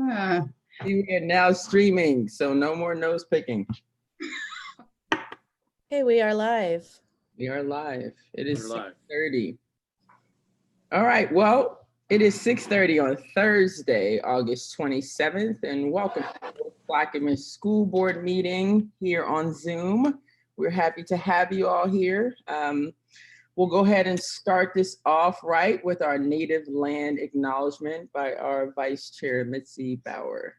We are now streaming, so no more nose picking. Hey, we are live. We are live. It is We're live. 6:30. All right, well, it is 6:30 on Thursday, August 27th, and welcome to the North Clackamas School Board meeting here on Zoom. We're happy to have you all here. We'll go ahead and start this off right with our native land acknowledgement by our Vice Chair, Mitzi Bauer.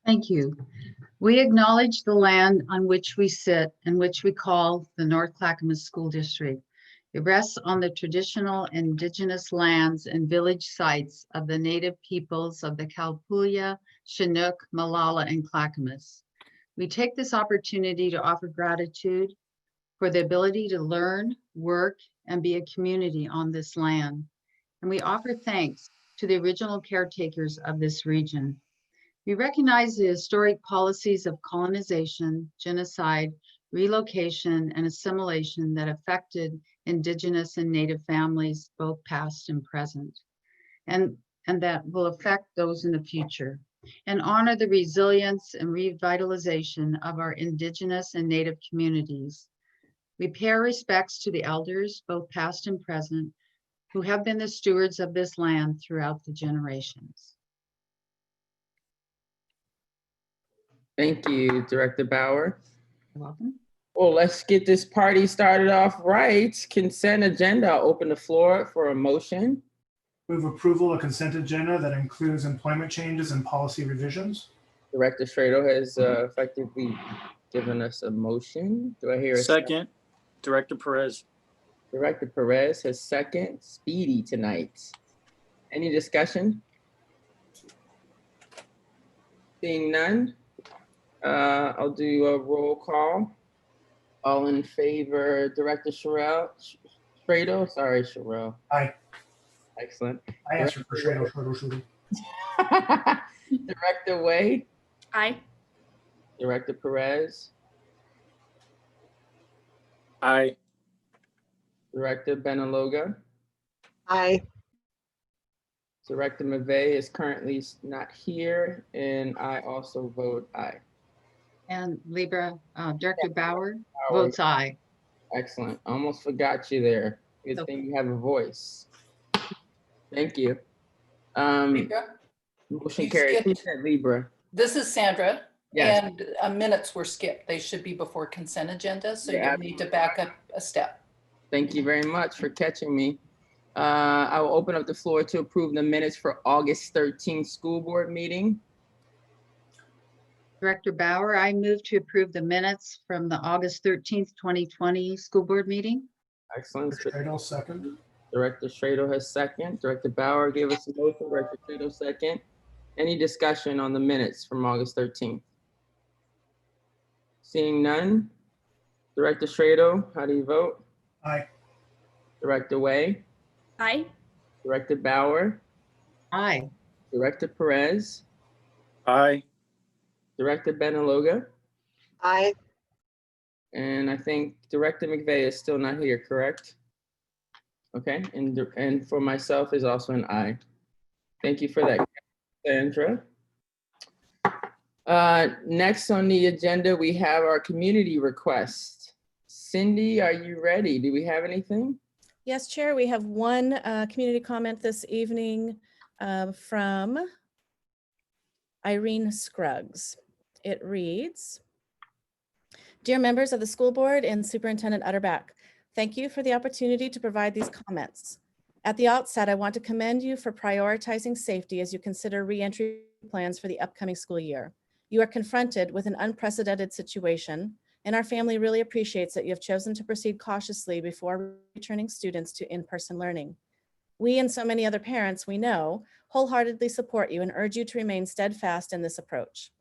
Thank you. We acknowledge the land on which we sit and which we call the North Clackamas School District. It rests on the traditional indigenous lands and village sites of the native peoples of the Kalapuya, Chinook, Molalla, and Clackamas. We take this opportunity to offer gratitude for the ability to learn, work, and be a community on this land. And we offer thanks to the original caretakers of this region. We recognize the historic policies of colonization, genocide, relocation, and assimilation that affected Indigenous and Native families, both past and present, and that will affect those in the future, and honor the resilience and revitalization of our Indigenous and Native communities. We pay our respects to the elders, both past and present, who have been the stewards of this land throughout the generations. Thank you, Director Bauer. You're welcome. Well, let's get this party started off right. Consent agenda. I'll open the floor for a motion. Move approval of consent agenda that includes employment changes and policy revisions. Director Strado has effectively given us a motion. Do I hear a Second, Director Perez. Director Perez has second. Speedy tonight. Any discussion? Seeing none, I'll do a roll call. All in favor, Director Strado? Sorry, Sherelle. Aye. Excellent. I answered for Shrado. Director Way? Aye. Director Perez? Aye. Director Benaloga? Aye. Director McVeigh is currently not here, and I also vote aye. And Director Bauer votes aye. Excellent. Almost forgot you there. Good Okay. thing you have a voice. Thank you. Libra? Motion You carried. skipped. Who said Libra? This is Sandra. Yes. And minutes were skipped. They should be before consent agenda, so Yeah. you need to back up a step. Thank you very much for catching me. I will open up the floor to approve the minutes for August 13th school board meeting. Director Bauer, I move to approve the minutes from the August 13th, 2020 school board meeting. Excellent. Shrado, second. Director Strado has second. Director Bauer gave us a motion. Director Strado second. Any discussion on the minutes from August 13th? Seeing none. Director Strado, how do you vote? Aye. Director Way? Aye. Director Bauer? Aye. Director Perez? Aye. Director Benaloga? Aye. And I think Director McVeigh is still not here, correct? Okay, and for myself is also an aye. Thank you for that, Sandra. Next on the agenda, we have our community request. Cindy, are you ready? Do we have anything? Yes, Chair, we have one community comment this evening from Irene Scruggs. It reads, "Dear members of the school board and Superintendent Utterback, thank you for the opportunity to provide these comments. At the outset, I want to commend you for prioritizing safety as you consider reentry plans for the upcoming school year. You are confronted with an unprecedented situation, and our family really appreciates that you have chosen to proceed cautiously before returning students to in-person learning. We and so many other parents we know wholeheartedly support you and urge you to remain steadfast in this approach.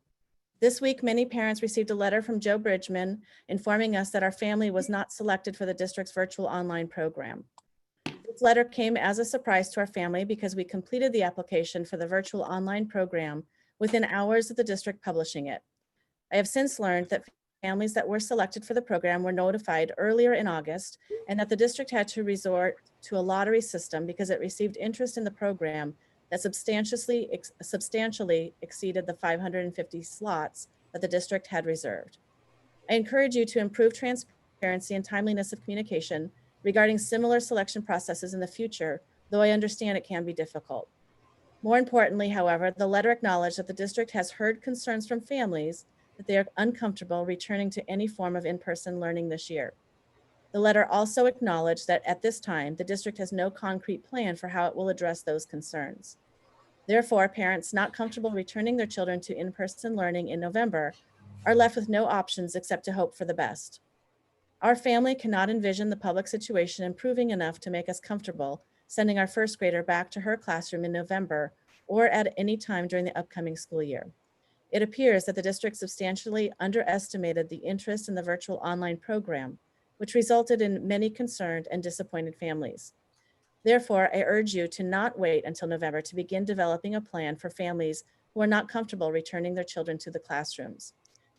This week, many parents received a letter from Joe Bridgman informing us that our family was not selected for the district's virtual online program. This letter came as a surprise to our family because we completed the application for the virtual online program within hours of the district publishing it. I have since learned that families that were selected for the program were notified earlier in August, and that the district had to resort to a lottery system because it received interest in the program that substantially exceeded the 550 slots that the district had reserved. I encourage you to improve transparency and timeliness of communication regarding similar selection processes in the future, though I understand it can be difficult. More importantly, however, the letter acknowledged that the district has heard concerns from families that they are uncomfortable returning to any form of in-person learning this year. The letter also acknowledged that at this time, the district has no concrete plan for how it will address those concerns. Therefore, parents not comfortable returning their children to in-person learning in November are left with no options except to hope for the best. Our family cannot envision the public situation improving enough to make us comfortable sending our first grader back to her classroom in November or at any time during the upcoming school year. It appears that the district substantially underestimated the interest in the virtual online program, which resulted in many concerned and disappointed families. Therefore, I urge you to not wait until November to begin developing a plan for families who are not comfortable returning their children to the classrooms.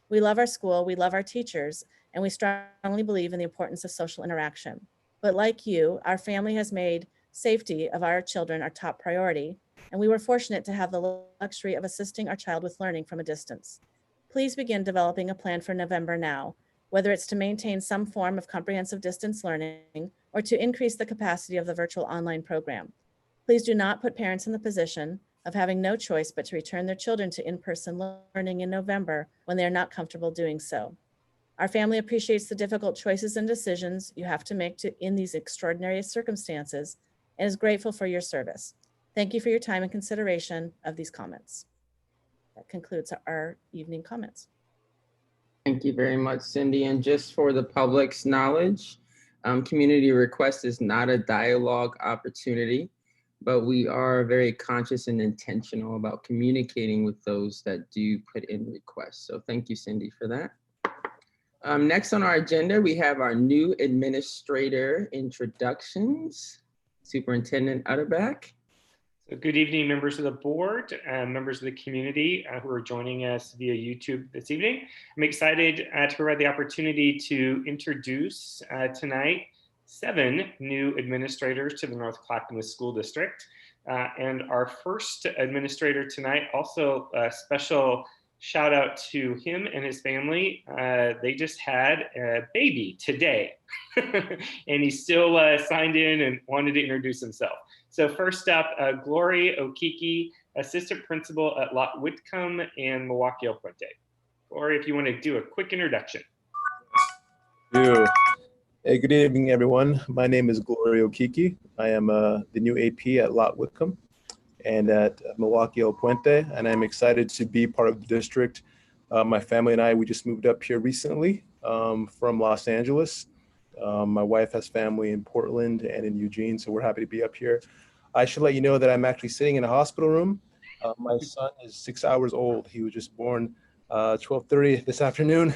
We love our school, we love our teachers, and we strongly believe in the importance of social interaction. But like you, our family has made safety of our children our top priority, and we were fortunate to have the luxury of assisting our child with learning from a distance. Please begin developing a plan for November now, whether it's to maintain some form of comprehensive distance learning or to increase the capacity of the virtual online program. Please do not put parents in the position of having no choice but to return their children to in-person learning in November when they are not comfortable doing so. Our family appreciates the difficult choices and decisions you have to make in these extraordinary circumstances and is grateful for your service. Thank you for your time and consideration of these comments. That concludes our evening comments. Thank you very much, Cindy. And just for the public's knowledge, community request is not a dialogue opportunity, but we are very conscious and intentional about communicating with those that do put in requests. So thank you, Cindy, for that. Next on our agenda, we have our new administrator introductions. Superintendent Utterback. So good evening, members of the board, members of the community who are joining us via YouTube this evening. I'm excited to provide the opportunity to introduce tonight 7 new administrators to the North Clackamas School District. And our first administrator tonight, also a special shout out to him and his family. They just had a baby today and he's still signed in and wanted to introduce himself. So first up, Glory Okiki, Assistant Principal at Lot Whitcomb and Milwaukee El Puente. Glory, if you want to do a quick introduction. Hey, good evening, everyone. My name is Glory Okiki. I am the new AP at Lot Whitcomb and at Milwaukee El Puente, and I'm excited to be part of the district. My family and I, we just moved up here recently from Los Angeles. My wife has family in Portland and in Eugene, so we're happy to be up here. I should let you know that I'm actually sitting in a hospital room. My son is 6 hours old. He was just born 12:30 this afternoon.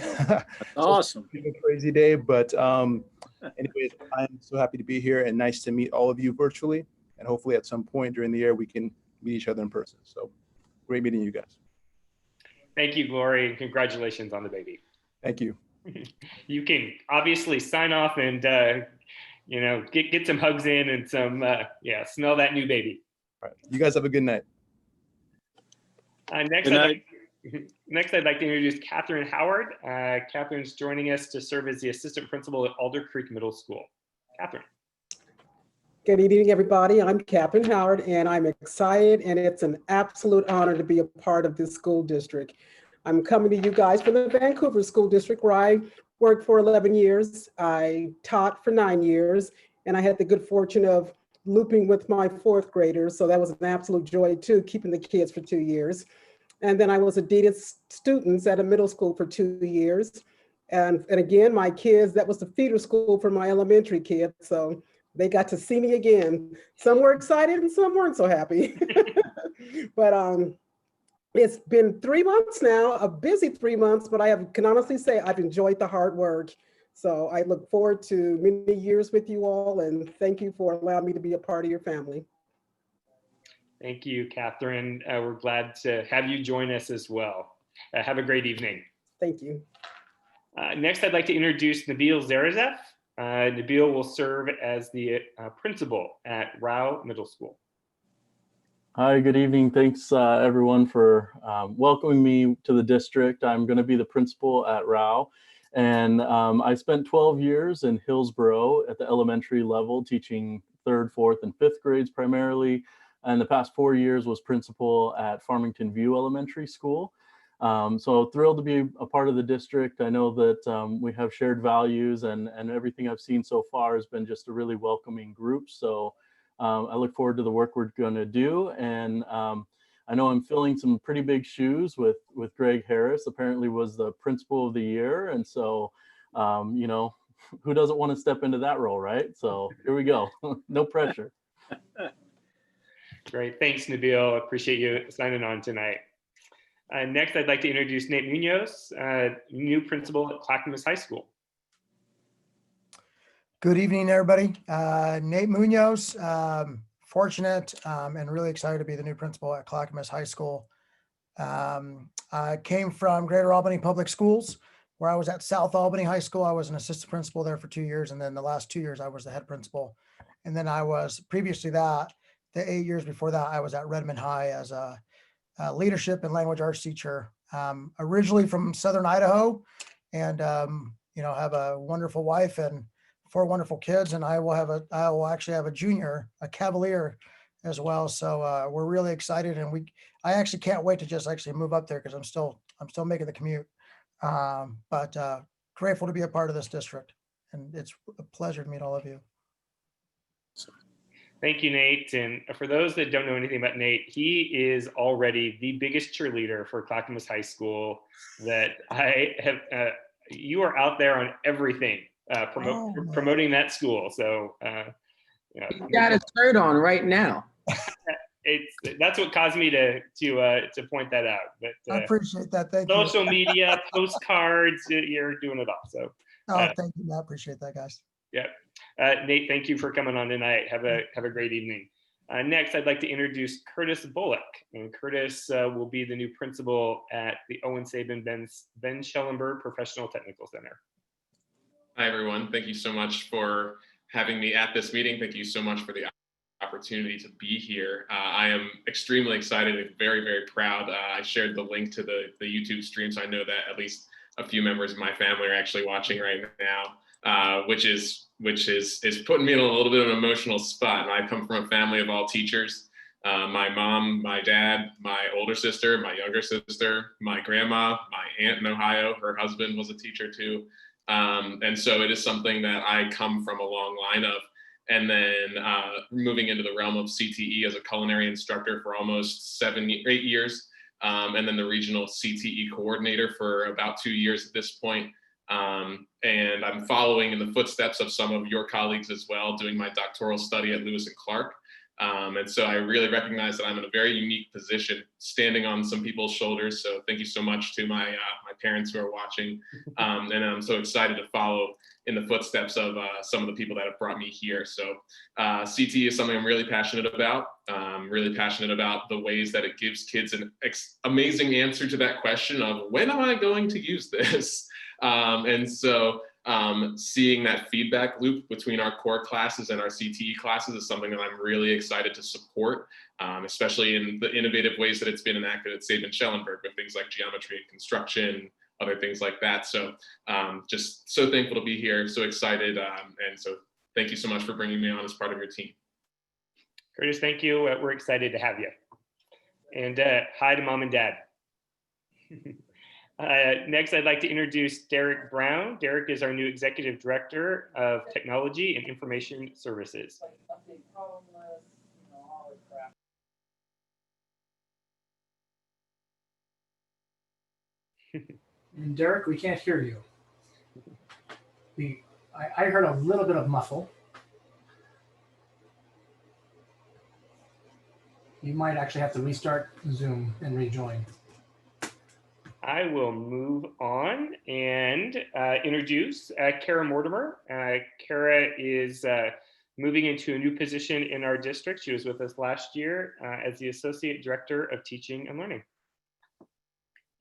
Awesome. It's been a crazy day, but anyways, I'm so happy to be here and nice to meet all of you virtually. And hopefully at some point during the year, we can meet each other in person. So great meeting you guys. Thank you, Glory, and congratulations on the baby. Thank you. You can obviously sign off and you know, get some hugs in and some smell that new baby. All right. You guys have a good night. Next, I'd like to introduce Catherine Howard. Catherine's joining us to serve as the assistant principal at Alder Creek Middle School. Catherine. Good evening, everybody. I'm Catherine Howard, and I'm excited, and it's an absolute honor to be a part of this school district. I'm coming to you guys from the Vancouver School District, where I worked for 11 years. I taught for 9 years, and I had the good fortune of looping with my 4th graders. So that was an absolute joy too, keeping the kids for 2 years. And then I was a dean of students at a middle school for 2 years. And again, my kids, that was the feeder school for my elementary kids. So they got to see me again. Some were excited and some weren't so happy. But it's been 3 months now, a busy 3 months, but I can honestly say I've enjoyed the hard work. So I look forward to many years with you all, and thank you for allowing me to be a part of your family. Thank you, Catherine. We're glad to have you join us as well. Have a great evening. Thank you. Next, I'd like to introduce Nabil Zarazef. Nabil will serve as the principal at Rao Middle School. Hi, good evening. Thanks everyone for welcoming me to the district. I'm going to be the principal at Rao, and I spent 12 years in Hillsborough at the elementary level teaching 3rd, 4th, and 5th grades primarily. And the past 4 years was principal at Farmington View Elementary School. So thrilled to be a part of the district. I know that we have shared values, and everything I've seen so far has been just a really welcoming group. So I look forward to the work we're going to do. And I know I'm filling some pretty big shoes with Greg Harris, apparently was the principal of the year. And so, you know, who doesn't want to step into that role, right? So here we go. No pressure. Great. Thanks, Nabil. Appreciate you signing on tonight. Next, I'd like to introduce Nate Munoz, new principal at Clackamas High School. Good evening, everybody. Nate Munoz, fortunate and really excited to be the new principal at Clackamas High School. I came from Greater Albany Public Schools, where I was at South Albany High School. I was an assistant principal there for 2 years, and then the last 2 years I was the head principal. And then I was previously that, the 8 years before that, I was at Redmond High as a leadership and language arts teacher, originally from Southern Idaho, and you know, have a wonderful wife and 4 wonderful kids, and I will actually have a junior, a Cavalier as well. So we're really excited, and I actually can't wait to just actually move up there because I'm still making the commute. But grateful to be a part of this district, and it's a pleasure to meet all of you. Thank you, Nate. And for those that don't know anything about Nate, he is already the biggest cheerleader for Clackamas High School that I have. You are out there on everything, promoting that school. So, you know, You got a shirt on right now. That's what caused me to point that out. But I appreciate that. Thank you. Social media, postcards, you're doing it all. So, thank you. I appreciate that, guys. Yeah. Nate, thank you for coming on tonight. Have a great evening. Next, I'd like to introduce Curtis Bullock. And Curtis will be the new principal at the Owen Sabin Ben Schellenberg Professional Technical Center. Hi, everyone. Thank you so much for having me at this meeting. Thank you so much for the opportunity to be here. I am extremely excited and very, very proud. I shared the link to the YouTube stream, so I know that at least a few members of my family are actually watching right now, which is putting me in a little bit of an emotional spot. And I come from a family of all teachers. My mom, my dad, my older sister, my younger sister, my grandma, my aunt in Ohio, her husband was a teacher too. And so it is something that I come from a long line of. And then moving into the realm of CTE as a culinary instructor for almost 8 years. And then the regional CTE coordinator for about 2 years at this point. And I'm following in the footsteps of some of your colleagues as well, doing my doctoral study at Lewis and Clark. And so I really recognize that I'm in a very unique position, standing on some people's shoulders. So thank you so much to my parents who are watching. And I'm so excited to follow in the footsteps of some of the people that have brought me here. So CTE is something I'm really passionate about. Really passionate about the ways that it gives kids an amazing answer to that question of when am I going to use this? And so seeing that feedback loop between our core classes and our CTE classes is something that I'm really excited to support, especially in the innovative ways that it's been enacted at Sabin Schellenberg with things like geometry and construction, other things like that. So just so thankful to be here, so excited. And so thank you so much for bringing me on as part of your team. Curtis, thank you. We're excited to have you. And hi to mom and dad. Next, I'd like to introduce Derek Brown. Derek is our new Executive Director of Technology and Information Services. And Derek, we can't hear you. I heard a little bit of muffle. You might actually have to restart Zoom and rejoin. I will move on and introduce Kara Mortimer. Kara is moving into a new position in our district. She was with us last year as the Associate Director of Teaching and Learning.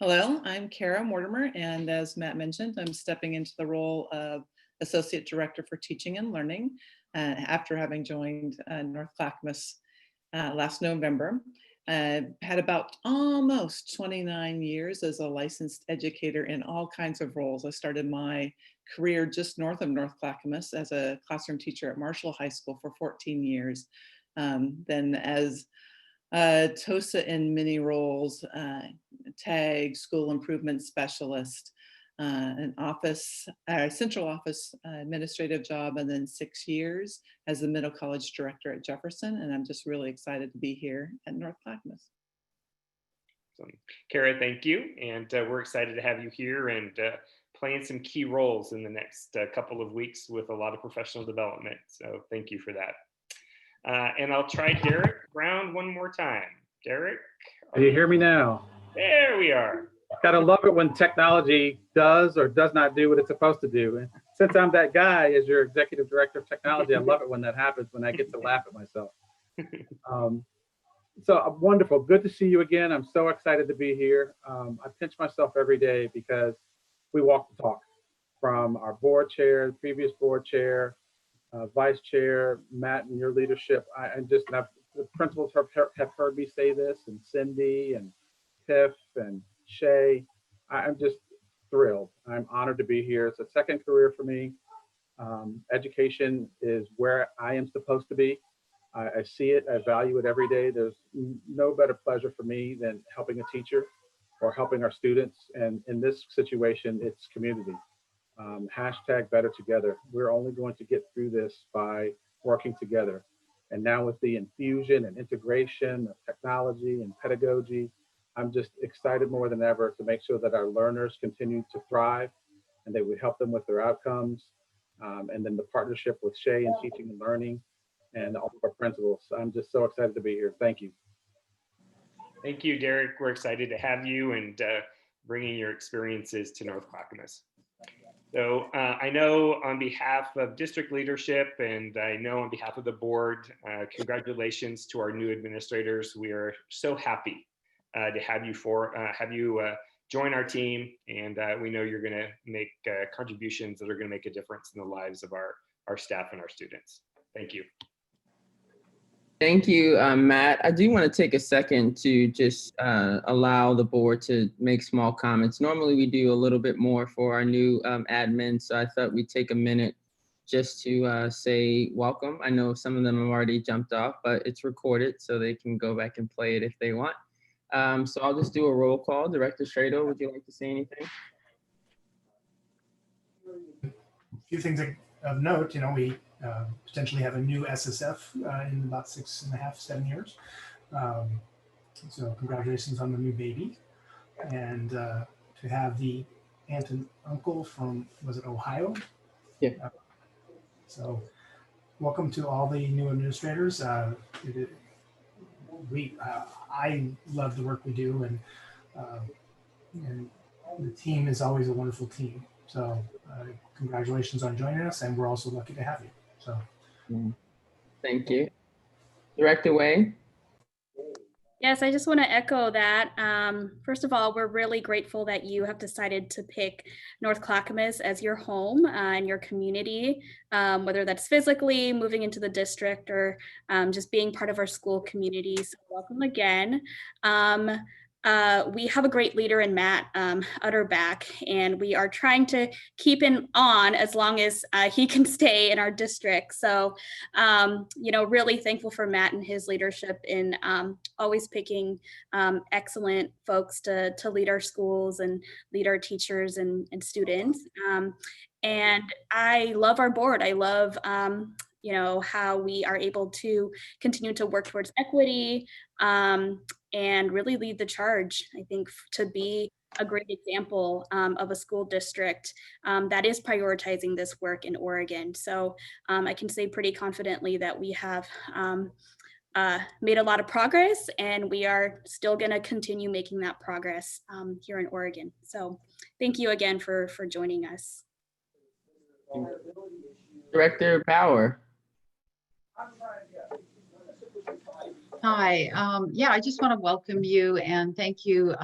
Hello, I'm Kara Mortimer, and as Matt mentioned, I'm stepping into the role of Associate Director for Teaching and Learning after having joined North Clackamas last November. Had about almost 29 years as a licensed educator in all kinds of roles. I started my career just north of North Clackamas as a classroom teacher at Marshall High School for 14 years. Then as TOSA in many roles, TAG, school improvement specialist, an office, central office administrative job, and then 6 years as the middle college director at Jefferson. And I'm just really excited to be here at North Clackamas. Kara, thank you. And we're excited to have you here and playing some key roles in the next couple of weeks with a lot of professional development. So thank you for that. And I'll try Derek Brown one more time. Derek? Can you hear me now? There we are. Gotta love it when technology does or does not do what it's supposed to do. And since I'm that guy as your executive director of technology, I love it when that happens, when I get to laugh at myself. So wonderful. Good to see you again. I'm so excited to be here. I pinch myself every day because we walk the talk from our board chair, the previous board chair, vice chair, Matt, and your leadership. The principals have heard me say this, and Cindy and Tiff and Shay. I'm just thrilled. I'm honored to be here. It's a second career for me. Education is where I am supposed to be. I see it, I value it every day. There's no better pleasure for me than helping a teacher or helping our students. And in this situation, it's community. Hashtag better together. We're only going to get through this by working together. And now with the infusion and integration of technology and pedagogy, I'm just excited more than ever to make sure that our learners continue to thrive and that we help them with their outcomes. And then the partnership with Shay in teaching and learning and all of our principals. I'm just so excited to be here. Thank you. Thank you, Derek. We're excited to have you and bringing your experiences to North Clackamas. So I know on behalf of district leadership and I know on behalf of the board, congratulations to our new administrators. We are so happy to have you join our team, and we know you're going to make contributions that are going to make a difference in the lives of our staff and our students. Thank you. Thank you, Matt. I do want to take a second to just allow the board to make small comments. Normally we do a little bit more for our new admin, so I thought we'd take a minute just to say welcome. I know some of them have already jumped off, but it's recorded so they can go back and play it if they want. So I'll just do a roll call. Director Schradel, would you like to say anything? A few things of note, we potentially have a new SSF in about 6.5, 7 years. So congratulations on the new baby. And to have the aunt and uncle from, was it Ohio? Yeah. So welcome to all the new administrators. I love the work we do, and the team is always a wonderful team. So congratulations on joining us, and we're also lucky to have you. So thank you. Director Way. Yes, I just want to echo that. First of all, we're really grateful that you have decided to pick North Clackamas as your home and your community, whether that's physically moving into the district or just being part of our school community. So welcome again. We have a great leader in Matt Utterback, and we are trying to keep him on as long as he can stay in our district. So, really thankful for Matt and his leadership in always picking excellent folks to lead our schools and lead our teachers and students. And I love our board. I love how we are able to continue to work towards equity and really lead the charge, I think, to be a great example of a school district that is prioritizing this work in Oregon. So I can say pretty confidently that we have made a lot of progress, and we are still going to continue making that progress here in Oregon. So thank you again for joining us. Director Bauer. Hi, I just want to welcome you and thank you,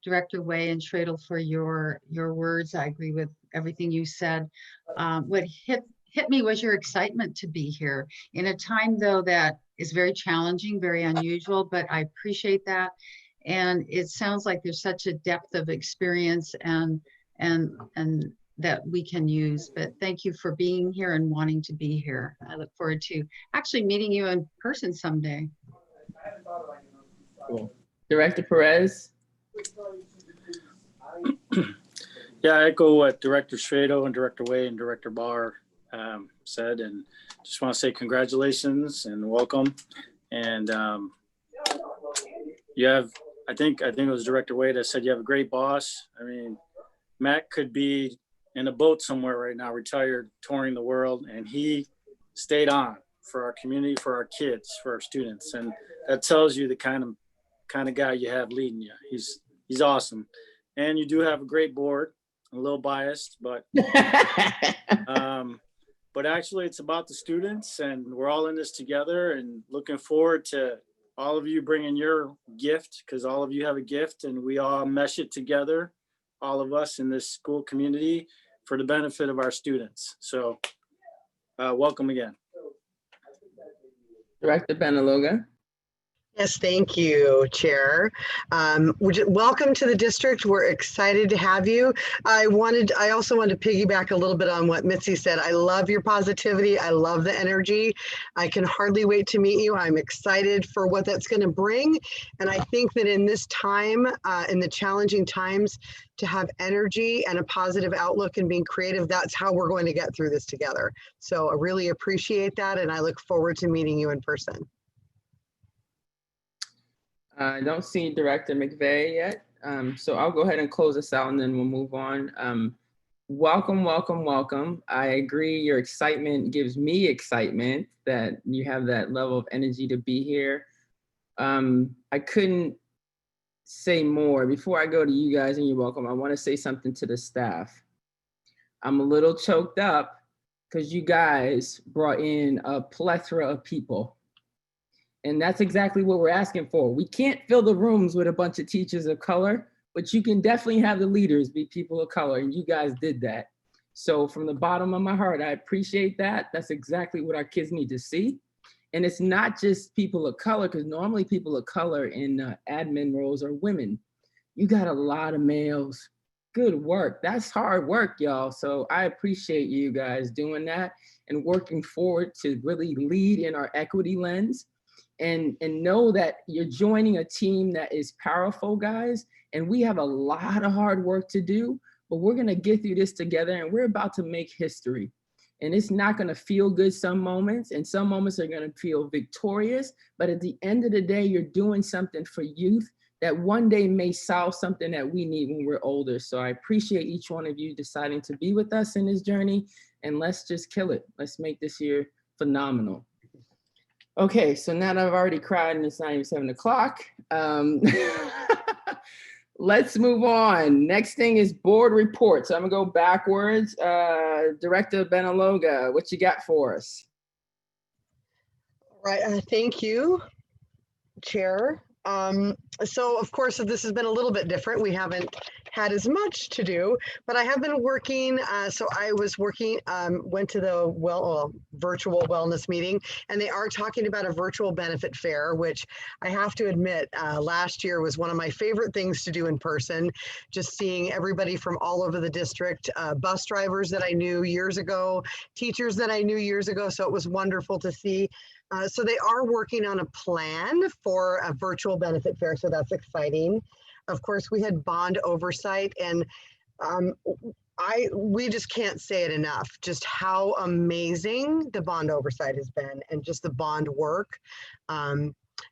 Director Way and Schradel, for your words. I agree with everything you said. What hit me was your excitement to be here in a time, though, that is very challenging, very unusual, but I appreciate that. And it sounds like there's such a depth of experience and that we can use. But thank you for being here and wanting to be here. I look forward to actually meeting you in person someday. Cool. Director Perez? Yeah, I echo what Director Schredo and Director Way and Director Barr said, and just want to say congratulations and welcome. And you have, I think it was Director Way that said you have a great boss. I mean, Matt could be in a boat somewhere right now, retired, touring the world, and he stayed on for our community, for our kids, for our students, and that tells you the kind of guy you have leading you. He's awesome, and you do have a great board. A little biased, but actually it's about the students, and we're all in this together, and looking forward to all of you bringing your gift, because all of you have a gift, and we all mesh it together, all of us in this school community, for the benefit of our students. So welcome again. Director Benaloga? Yes, thank you, Chair. Welcome to the district. We're excited to have you. I also wanted to piggyback a little bit on what Mitzi said. I love your positivity. I love the energy. I can hardly wait to meet you. I'm excited for what that's going to bring. And I think that in this time, in the challenging times, to have energy and a positive outlook and being creative, that's how we're going to get through this together. So I really appreciate that, and I look forward to meeting you in person. I don't see Director McVeigh yet, so I'll go ahead and close this out and then we'll move on. Welcome, welcome, welcome. I agree, your excitement gives me excitement that you have that level of energy to be here. I couldn't say more. Before I go to you guys and you're welcome, I want to say something to the staff. I'm a little choked up because you guys brought in a plethora of people. And that's exactly what we're asking for. We can't fill the rooms with a bunch of teachers of color, but you can definitely have the leaders be people of color, and you guys did that. So from the bottom of my heart, I appreciate that. That's exactly what our kids need to see. And it's not just people of color, because normally people of color in admin roles are women. You got a lot of males. Good work. That's hard work, y'all. So I appreciate you guys doing that and working forward to really lead in our equity lens. And know that you're joining a team that is powerful, guys. And we have a lot of hard work to do, but we're gonna get through this together, and we're about to make history. And it's not gonna feel good some moments, and some moments are gonna feel victorious, but at the end of the day, you're doing something for youth that one day may solve something that we need when we're older. So I appreciate each one of you deciding to be with us in this journey, and let's just kill it. Let's make this year phenomenal. Okay, so now that I've already cried and it's not even 7 o'clock, let's move on. Next thing is board reports. I'm gonna go backwards. Director Benaloga, what you got for us? Right, thank you, Chair. So of course, this has been a little bit different. We haven't had as much to do, but I have been working. So I was working, went to the virtual wellness meeting, and they are talking about a virtual benefit fair, which I have to admit, last year was one of my favorite things to do in person, just seeing everybody from all over the district, bus drivers that I knew years ago, teachers that I knew years ago. So it was wonderful to see. So they are working on a plan for a virtual benefit fair, so that's exciting. Of course, we had bond oversight, and we just can't say it enough, just how amazing the bond oversight has been and just the bond work.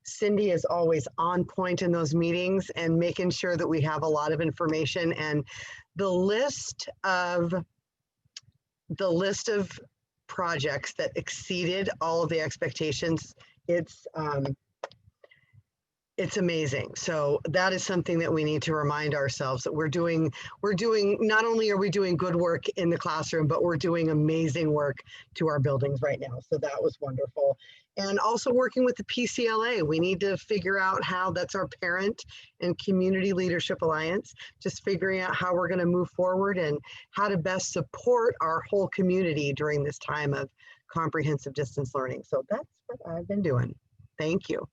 Cindy is always on point in those meetings and making sure that we have a lot of information, and the list of projects that exceeded all of the expectations, it's amazing. So that is something that we need to remind ourselves that we're doing, not only are we doing good work in the classroom, but we're doing amazing work to our buildings right now. So that was wonderful. And also working with the PCLA, we need to figure out how, that's our parent and community leadership alliance, just figuring out how we're going to move forward and how to best support our whole community during this time of comprehensive distance learning. So that's what I've been doing. Thank you.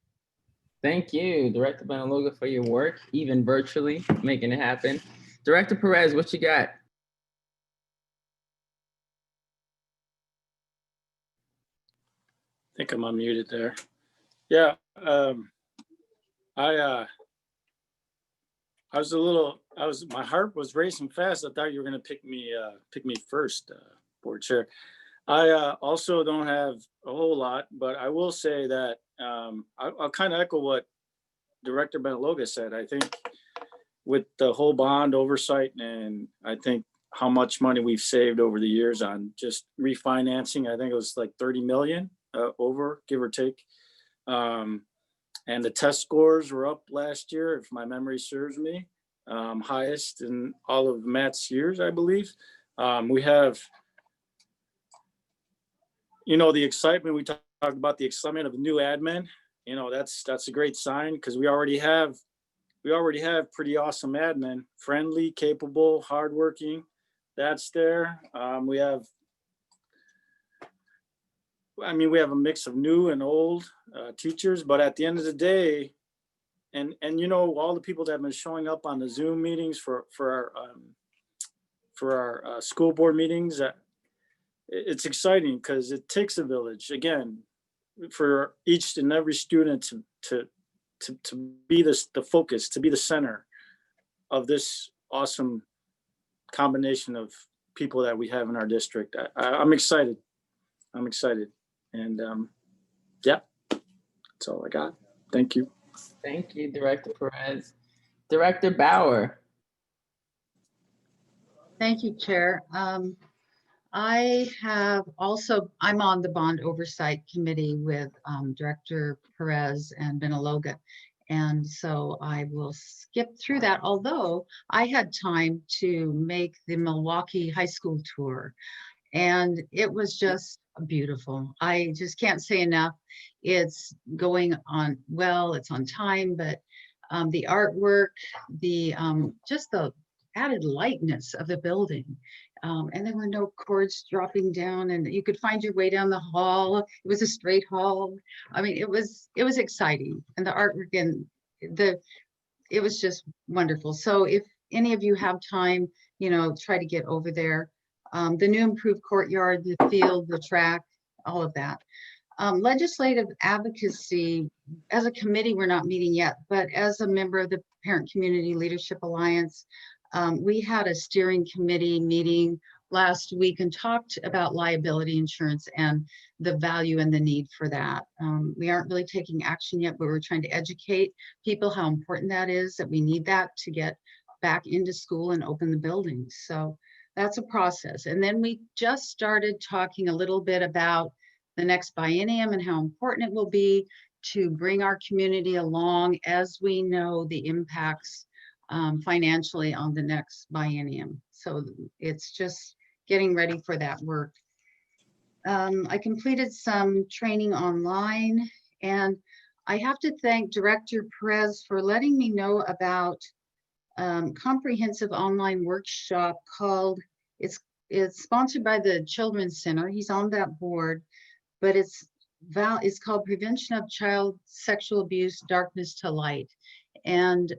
Thank you, Director Benaloga, for your work, even virtually, making it happen. Director Perez, what you got? I think I'm unmuted there. Yeah, I was my heart was racing fast. I thought you were gonna pick me first, board chair. I also don't have a whole lot, but I will say that I'll kind of echo what Director Benaloga said. I think with the whole bond oversight, and I think how much money we've saved over the years on just refinancing, I think it was like 30 million over, give or take. And the test scores were up last year, if my memory serves me, highest in all of Matt's years, I believe. We have, you know, the excitement, we talked about the excitement of the new admin. You know, that's a great sign, because we already have pretty awesome admin, friendly, capable, hardworking. That's there. We have a mix of new and old teachers, but at the end of the day, and you know, all the people that have been showing up on the Zoom meetings for our school board meetings, it's exciting, because it takes a village, again, for each and every student to be the focus, to be the center of this awesome combination of people that we have in our district. I'm excited. And yeah, that's all I got. Thank you. Thank you, Director Perez. Director Bauer. Thank you, Chair. I'm on the Bond Oversight Committee with Director Perez and Benaloga. And so I will skip through that, although I had time to make the Milwaukee High School tour. And it was just beautiful. I just can't say enough. It's going on well, it's on time, but the artwork, just the added lightness of the building. And there were no cords dropping down, and you could find your way down the hall. It was a straight hall. I mean, it was exciting, and the artwork and it was just wonderful. So if any of you have time, you know, try to get over there. The new improved courtyard, the field, the track, all of that. Legislative advocacy, as a committee, we're not meeting yet, but as a member of the Parent Community Leadership Alliance, we had a steering committee meeting last week and talked about liability insurance and the value and the need for that. We aren't really taking action yet, but we're trying to educate people how important that is, that we need that to get back into school and open the buildings. So that's a process. And then we just started talking a little bit about the next biennium and how important it will be to bring our community along as we know the impacts financially on the next biennium. So it's just getting ready for that work. I completed some training online, and I have to thank Director Perez for letting me know about comprehensive online workshop called, it's sponsored by the Children's Center. He's on that board, but it's called Prevention of Child Sexual Abuse, Darkness to Light. And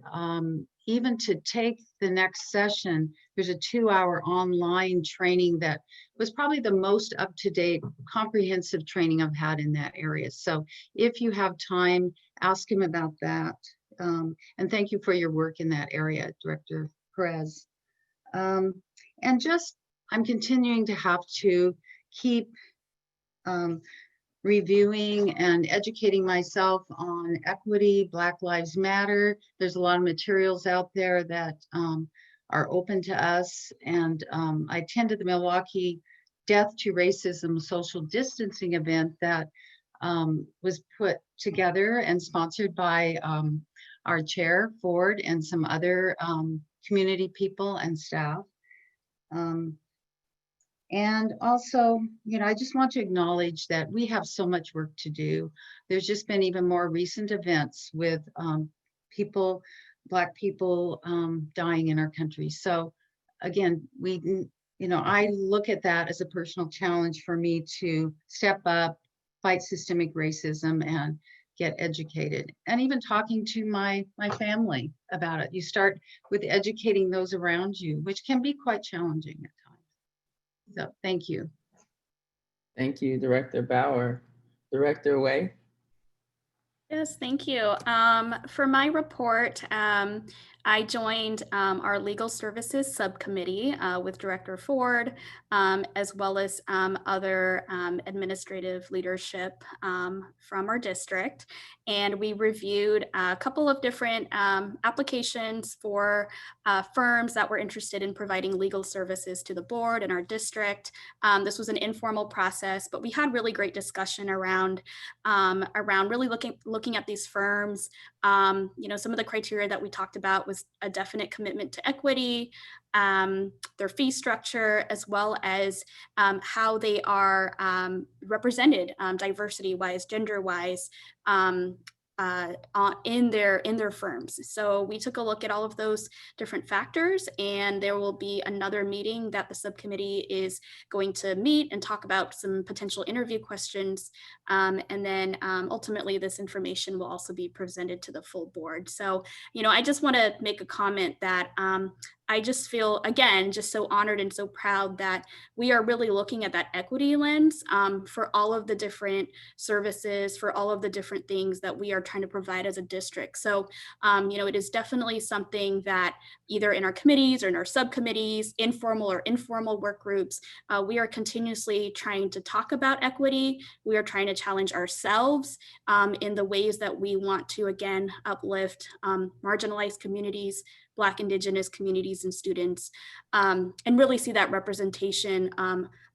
even to take the next session, there's a 2-hour online training that was probably the most up-to-date comprehensive training I've had in that area. So if you have time, ask him about that. And thank you for your work in that area, Director Perez. And just, I'm continuing to have to keep reviewing and educating myself on equity, Black Lives Matter. There's a lot of materials out there that are open to us. And I attended the Milwaukee Death to Racism social distancing event that was put together and sponsored by our chair, Ford, and some other community people and staff. And also, you know, I just want to acknowledge that we have so much work to do. There's just been even more recent events with people, Black people dying in our country. So again, I look at that as a personal challenge for me to step up, fight systemic racism, and get educated, and even talking to my family about it. You start with educating those around you, which can be quite challenging at times. So thank you. Thank you, Director Bauer. Director Way. Yes, thank you. For my report, I joined our Legal Services Subcommittee with Director Ford, as well as other administrative leadership from our district. And we reviewed a couple of different applications for firms that were interested in providing legal services to the board in our district. This was an informal process, but we had really great discussion around really looking at these firms. Some of the criteria that we talked about was a definite commitment to equity, their fee structure, as well as how they are represented diversity-wise, gender-wise, in their firms. So we took a look at all of those different factors, and there will be another meeting that the subcommittee is going to meet and talk about some potential interview questions. And then ultimately this information will also be presented to the full board. So, I just want to make a comment that I just feel, again, just so honored and so proud that we are really looking at that equity lens for all of the different services, for all of the different things that we are trying to provide as a district. So, it is definitely something that either in our committees or in our subcommittees, informal or informal work groups, we are continuously trying to talk about equity. We are trying to challenge ourselves in the ways that we want to, again, uplift marginalized communities, Black, Indigenous communities and students, and really see that representation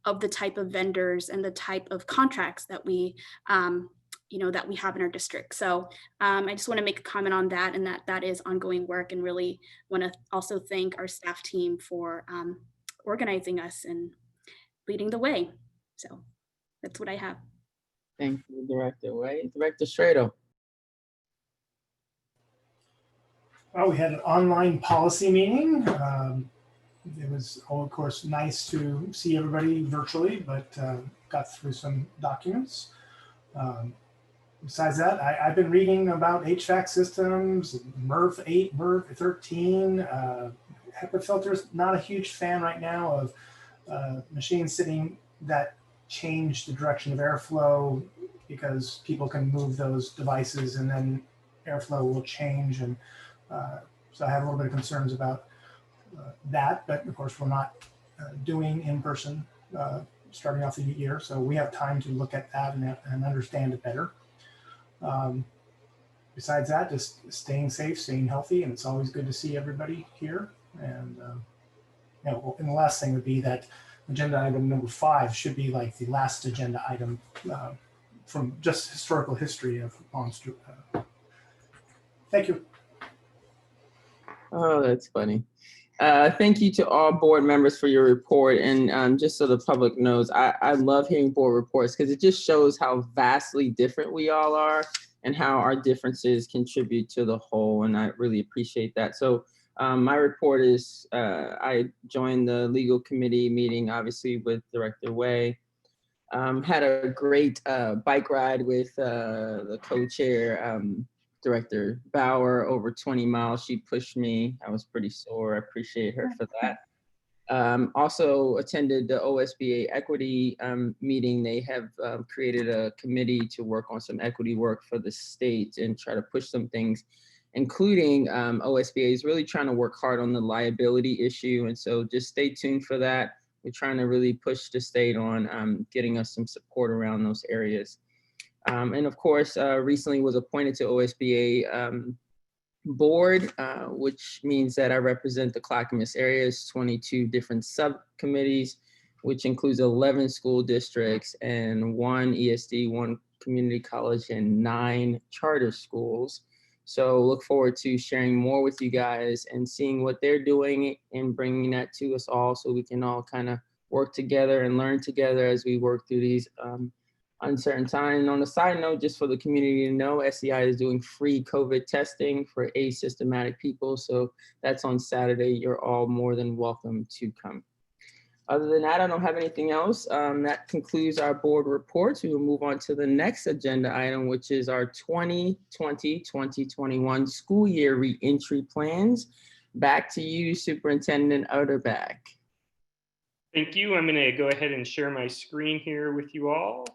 of the type of vendors and the type of contracts that we that we have in our district. So I just want to make a comment on that, and that is ongoing work, and really want to also thank our staff team for organizing us and leading the way. So that's what I have. Thank you, Director Way. Director Schradel. Well, we had an online policy meeting. It was, of course, nice to see everybody virtually, but got through some documents. Besides that, I've been reading about HVAC systems, MERV 8, MERV 13, HEPA filters. Not a huge fan right now of machines sitting that change the direction of airflow, because people can move those devices and then airflow will change. And so I have a little bit of concerns about that, but of course we're not doing in person starting off the year, so we have time to look at that and understand it better. Besides that, just staying safe, staying healthy, and it's always good to see everybody here. And and the last thing would be that agenda item number 5 should be like the last agenda item from just historical history of Monster. Thank you. Oh, that's funny. Thank you to all board members for your report. And just so the public knows, I love hearing board reports because it just shows how vastly different we all are and how our differences contribute to the whole. And I really appreciate that. So my report is, I joined the legal committee meeting, obviously, with Director Way. Had a great bike ride with the co-chair, Director Bauer, over 20 miles. She pushed me. I was pretty sore. I appreciate her for that. Also attended the OSBA equity meeting. They have created a committee to work on some equity work for the state and try to push some things, including OSBA is really trying to work hard on the liability issue. And so just stay tuned for that. We're trying to really push the state on getting us some support around those areas. And of course, recently was appointed to OSBA board, which means that I represent the Clackamas area's 22 different subcommittees, which includes 11 school districts and 1 ESD, 1 community college, and 9 charter schools. So look forward to sharing more with you guys and seeing what they're doing and bringing that to us all so we can all kind of work together and learn together as we work through these uncertain time. And on a side note, just for the community to know, SEI is doing free COVID testing for asymptomatic people. So that's on Saturday. You're all more than welcome to come. Other than that, I don't have anything else. That concludes our board reports. We will move on to the next agenda item, which is our 2020-2021 school year reentry plans. Back to you, Superintendent Utterback. Thank you. I'm going to go ahead and share my screen here with you all.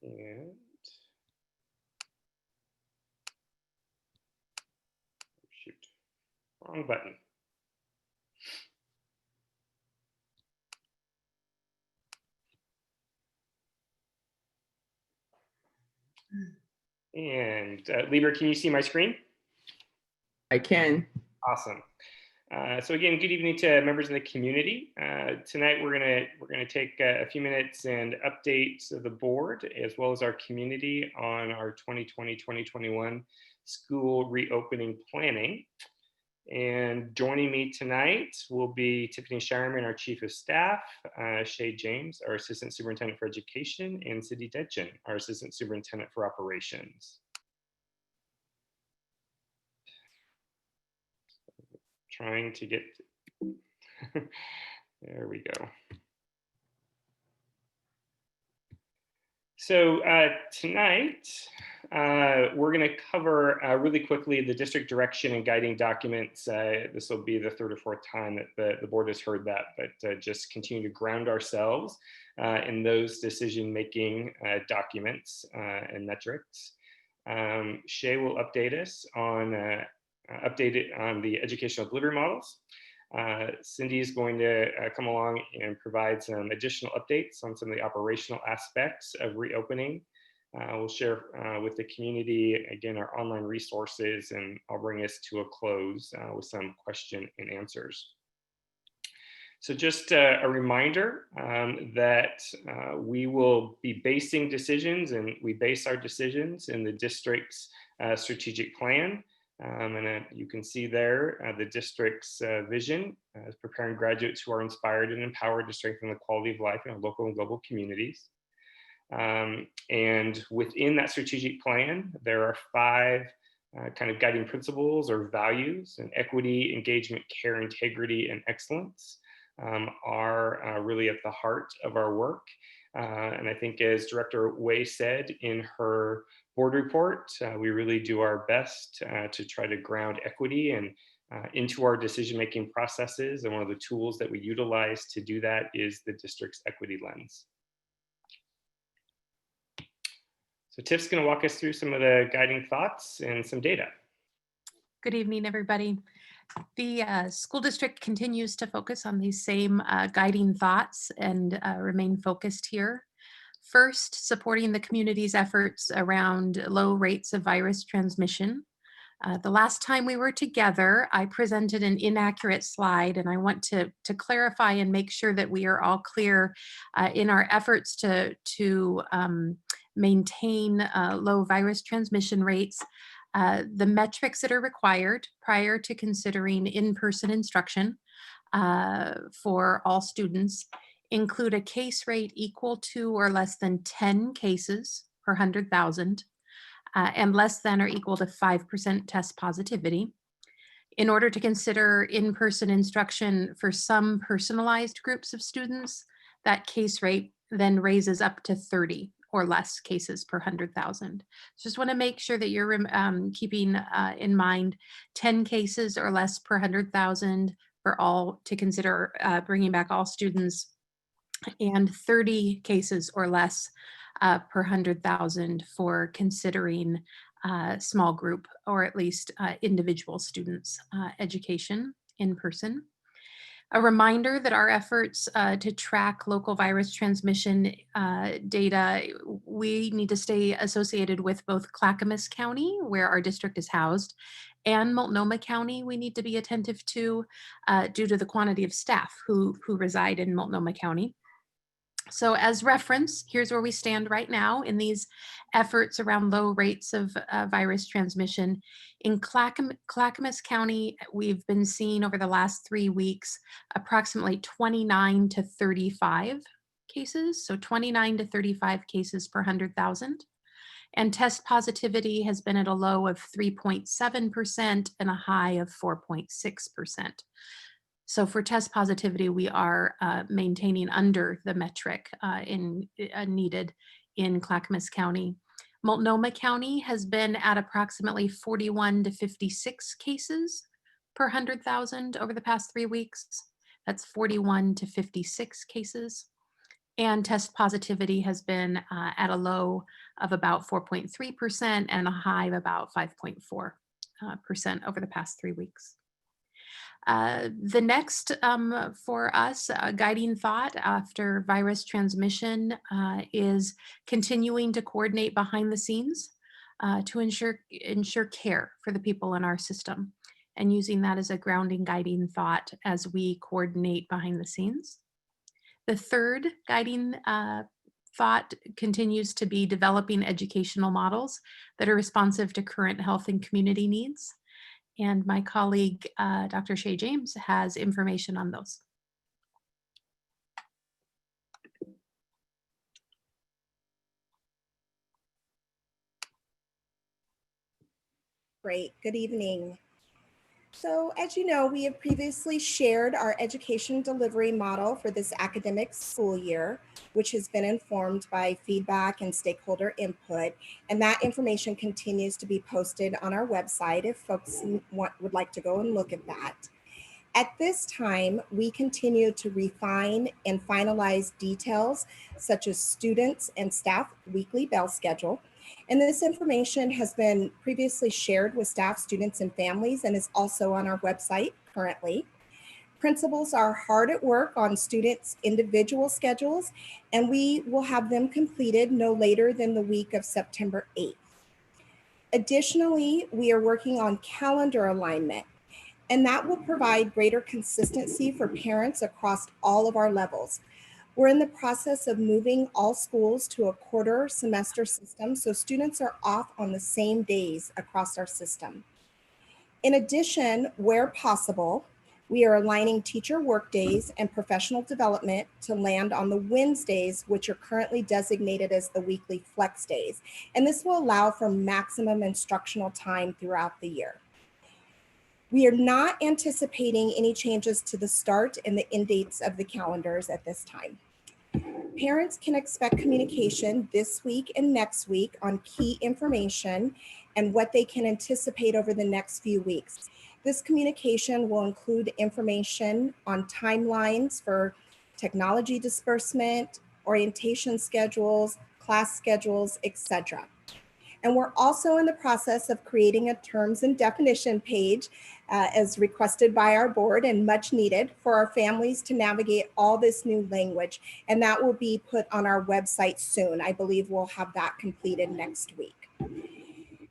And shoot, wrong button. And Lieber, can you see my screen? I can. Awesome. So again, good evening to members of the community. Tonight we're gonna take a few minutes and update the board as well as our community on our 2020-2021 school reopening planning. And joining me tonight will be Tiffany Shireman, our Chief of Staff, Shay James, our Assistant Superintendent for Education, and Cindy Detchen, our Assistant Superintendent for Operations. Trying to get, there we go. So tonight, we're going to cover really quickly the district direction and guiding documents. This will be the third or fourth time that the board has heard that, but just continue to ground ourselves in those decision-making documents and metrics. Shay will update us on the educational delivery models. Cindy is going to come along and provide some additional updates on some of the operational aspects of reopening. We'll share with the community, again, our online resources, and I'll bring us to a close with some question and answers. So just a reminder that we will be basing decisions, and we base our decisions in the district's strategic plan. And you can see there the district's vision is preparing graduates who are inspired and empowered to strengthen the quality of life in our local and global communities. And within that strategic plan, there are 5 kind of guiding principles or values, and equity, engagement, care, integrity, and excellence are really at the heart of our work. And I think, as Director Way said in her board report, we really do our best to try to ground equity and into our decision-making processes. And one of the tools that we utilize to do that is the district's equity lens. So Tiff's going to walk us through some of the guiding thoughts and some data. Good evening, everybody. The school district continues to focus on these same guiding thoughts and remain focused here. First, supporting the community's efforts around low rates of virus transmission. The last time we were together, I presented an inaccurate slide, and I want to clarify and make sure that we are all clear in our efforts to maintain low virus transmission rates. The metrics that are required prior to considering in-person instruction for all students include a case rate equal to or less than 10 cases per 100,000 and less than or equal to 5% test positivity. In order to consider in-person instruction for some personalized groups of students, that case rate then raises up to 30 or less cases per 100,000. Just want to make sure that you're keeping in mind 10 cases or less per 100,000 for all to consider bringing back all students, and 30 cases or less per 100,000 for considering small group or at least individual students' education in person. A reminder that our efforts to track local virus transmission data, we need to stay associated with both Clackamas County, where our district is housed, and Multnomah County we need to be attentive to due to the quantity of staff who reside in Multnomah County. So as reference, here's where we stand right now in these efforts around low rates of virus transmission. In Clackamas County, we've been seeing over the last 3 weeks approximately 29 to 35 cases, so 29 to 35 cases per 100,000. And test positivity has been at a low of 3.7% and a high of 4.6%. So for test positivity, we are maintaining under the metric needed in Clackamas County. Multnomah County has been at approximately 41 to 56 cases per 100,000 over the past 3 weeks. That's 41 to 56 cases. And test positivity has been at a low of about 4.3% and a high of about 5.4% over the past 3 weeks. The next for us guiding thought after virus transmission is continuing to coordinate behind the scenes to ensure care for the people in our system, and using that as a grounding guiding thought as we coordinate behind the scenes. The third guiding thought continues to be developing educational models that are responsive to current health and community needs. And my colleague, Dr. Shay James, has information on those. Great, good evening. So as you know, we have previously shared our education delivery model for this academic school year, which has been informed by feedback and stakeholder input. And that information continues to be posted on our website if folks would like to go and look at that. At this time, we continue to refine and finalize details such as students and staff weekly bell schedule. And this information has been previously shared with staff, students, and families, and is also on our website currently. Principals are hard at work on students' individual schedules, and we will have them completed no later than the week of September 8th. Additionally, we are working on calendar alignment, and that will provide greater consistency for parents across all of our levels. We're in the process of moving all schools to a quarter semester system, so students are off on the same days across our system. In addition, where possible, we are aligning teacher work days and professional development to land on the Wednesdays, which are currently designated as the weekly flex days. And this will allow for maximum instructional time throughout the year. We are not anticipating any changes to the start and the end dates of the calendars at this time. Parents can expect communication this week and next week on key information and what they can anticipate over the next few weeks. This communication will include information on timelines for technology disbursement, orientation schedules, class schedules, etc. And we're also in the process of creating a terms and definition page as requested by our board and much needed for our families to navigate all this new language. And that will be put on our website soon. I believe we'll have that completed next week.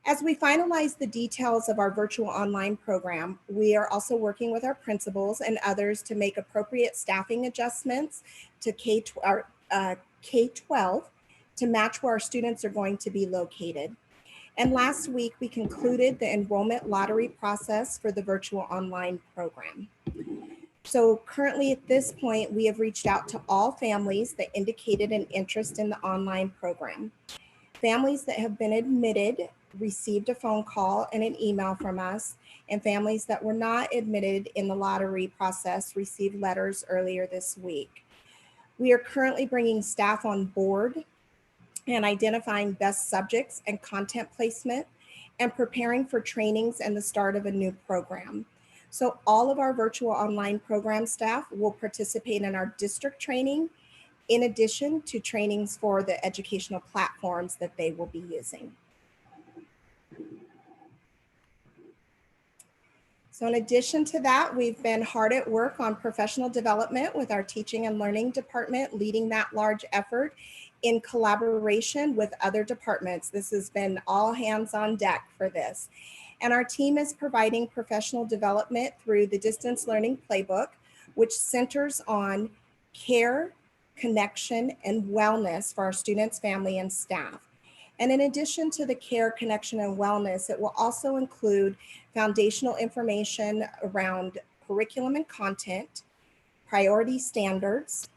As we finalize the details of our virtual online program, we are also working with our principals and others to make appropriate staffing adjustments to K-12 to match where our students are going to be located. And last week, we concluded the enrollment lottery process for the virtual online program. So currently at this point, we have reached out to all families that indicated an interest in the online program. Families that have been admitted received a phone call and an email from us, and families that were not admitted in the lottery process received letters earlier this week. We are currently bringing staff on board and identifying best subjects and content placement, and preparing for trainings and the start of a new program. So all of our virtual online program staff will participate in our district training, in addition to trainings for the educational platforms that they will be using. So in addition to that, we've been hard at work on professional development with our teaching and learning department, leading that large effort in collaboration with other departments. This has been all hands on deck for this. And our team is providing professional development through the Distance Learning Playbook, which centers on care, connection, and wellness for our students, family, and staff. And in addition to the care, connection, and wellness, it will also include foundational information around curriculum and content, priority standards,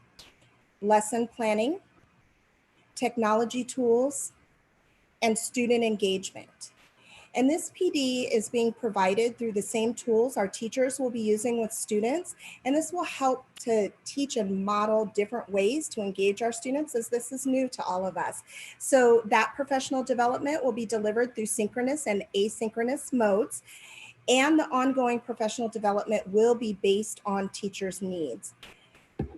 lesson planning, technology tools, and student engagement. And this PD is being provided through the same tools our teachers will be using with students. And this will help to teach and model different ways to engage our students, as this is new to all of us. So that professional development will be delivered through synchronous and asynchronous modes. And the ongoing professional development will be based on teachers' needs.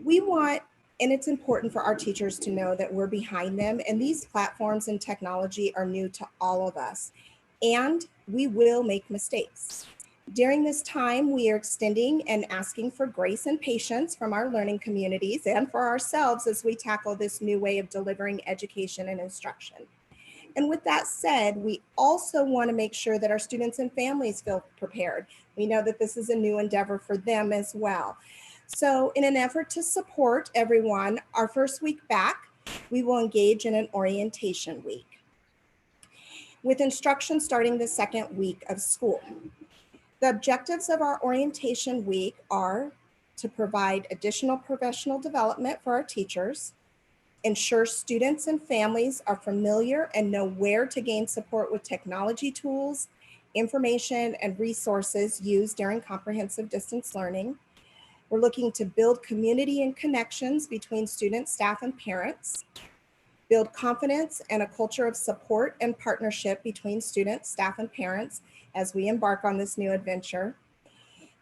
We want, and it's important for our teachers to know that we're behind them, and these platforms and technology are new to all of us, and we will make mistakes. During this time, we are extending and asking for grace and patience from our learning communities and for ourselves as we tackle this new way of delivering education and instruction. And with that said, we also want to make sure that our students and families feel prepared. We know that this is a new endeavor for them as well. So in an effort to support everyone, our first week back, we will engage in an orientation week with instruction starting the second week of school. The objectives of our orientation week are to provide additional professional development for our teachers, ensure students and families are familiar and know where to gain support with technology tools, information, and resources used during comprehensive distance learning. We're looking to build community and connections between students, staff, and parents, build confidence and a culture of support and partnership between students, staff, and parents as we embark on this new adventure.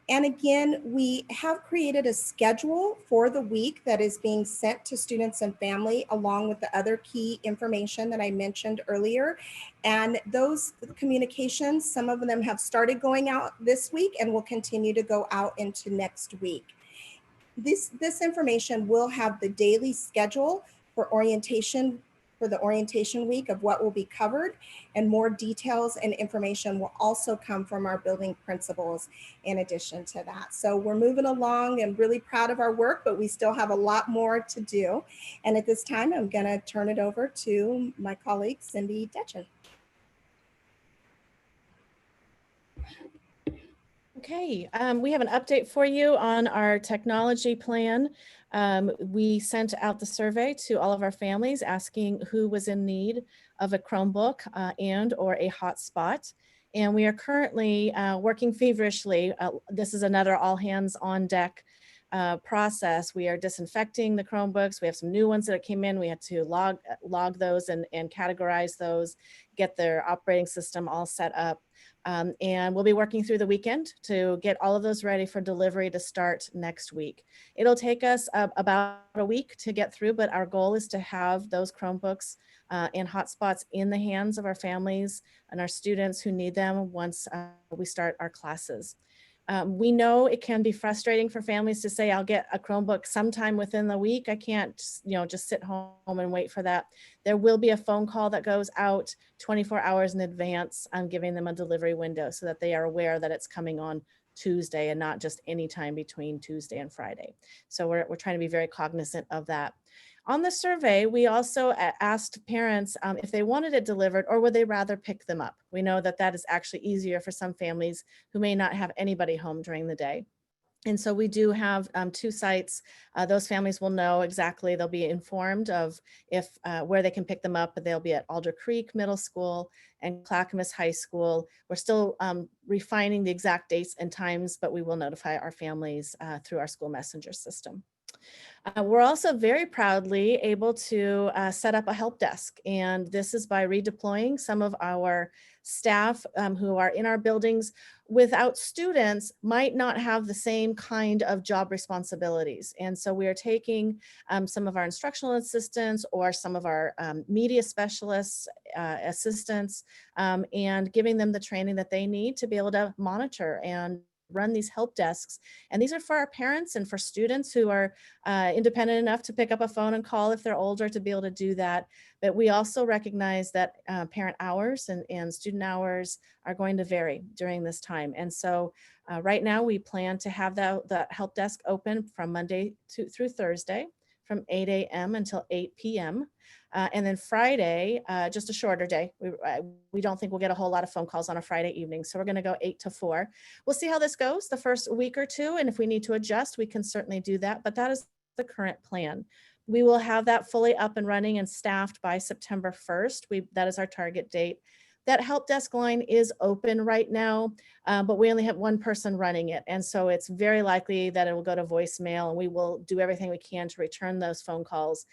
And again, we have created a schedule for the week that is being sent to students and family, along with the other key information that I mentioned earlier. And those communications, some of them have started going out this week and will continue to go out into next week. This information will have the daily schedule for orientation, for the orientation week of what will be covered, and more details and information will also come from our building principals in addition to that. So we're moving along and really proud of our work, but we still have a lot more to do. And at this time, I'm going to turn it over to my colleague, Cindy Detchen. Okay, we have an update for you on our technology plan. We sent out the survey to all of our families asking who was in need of a Chromebook and or a hotspot. And we are currently working feverishly. This is another all hands on deck process. We are disinfecting the Chromebooks. We have some new ones that came in. We had to log those and categorize those, get their operating system all set up. And we'll be working through the weekend to get all of those ready for delivery to start next week. It'll take us about a week to get through, but our goal is to have those Chromebooks and hotspots in the hands of our families and our students who need them once we start our classes. We know it can be frustrating for families to say, I'll get a Chromebook sometime within the week. I can't, just sit home and wait for that. There will be a phone call that goes out 24 hours in advance. I'm giving them a delivery window so that they are aware that it's coming on Tuesday and not just any time between Tuesday and Friday. So we're trying to be very cognizant of that. On the survey, we also asked parents if they wanted it delivered or would they rather pick them up. We know that that is actually easier for some families who may not have anybody home during the day. And so we do have 2 sites. Those families will know exactly, they'll be informed of if where they can pick them up, but they'll be at Alder Creek Middle School and Clackamas High School. We're still refining the exact dates and times, but we will notify our families through our school messenger system. We're also very proudly able to set up a help desk, and this is by redeploying some of our staff who are in our buildings without students might not have the same kind of job responsibilities. And so we are taking some of our instructional assistants or some of our media specialists, assistants, and giving them the training that they need to be able to monitor and run these help desks. And these are for our parents and for students who are independent enough to pick up a phone and call if they're older to be able to do that. But we also recognize that parent hours and student hours are going to vary during this time. And so right now we plan to have the help desk open from Monday through Thursday from 8 a.m. until 8 p.m. And then Friday, just a shorter day. We don't think we'll get a whole lot of phone calls on a Friday evening. So we're going to go 8 to 4. We'll see how this goes the first week or two. And if we need to adjust, we can certainly do that. But that is the current plan. We will have that fully up and running and staffed by September 1st. That is our target date. That help desk line is open right now, but we only have one person running it. And so it's very likely that it will go to voicemail, and we will do everything we can to return those phone calls.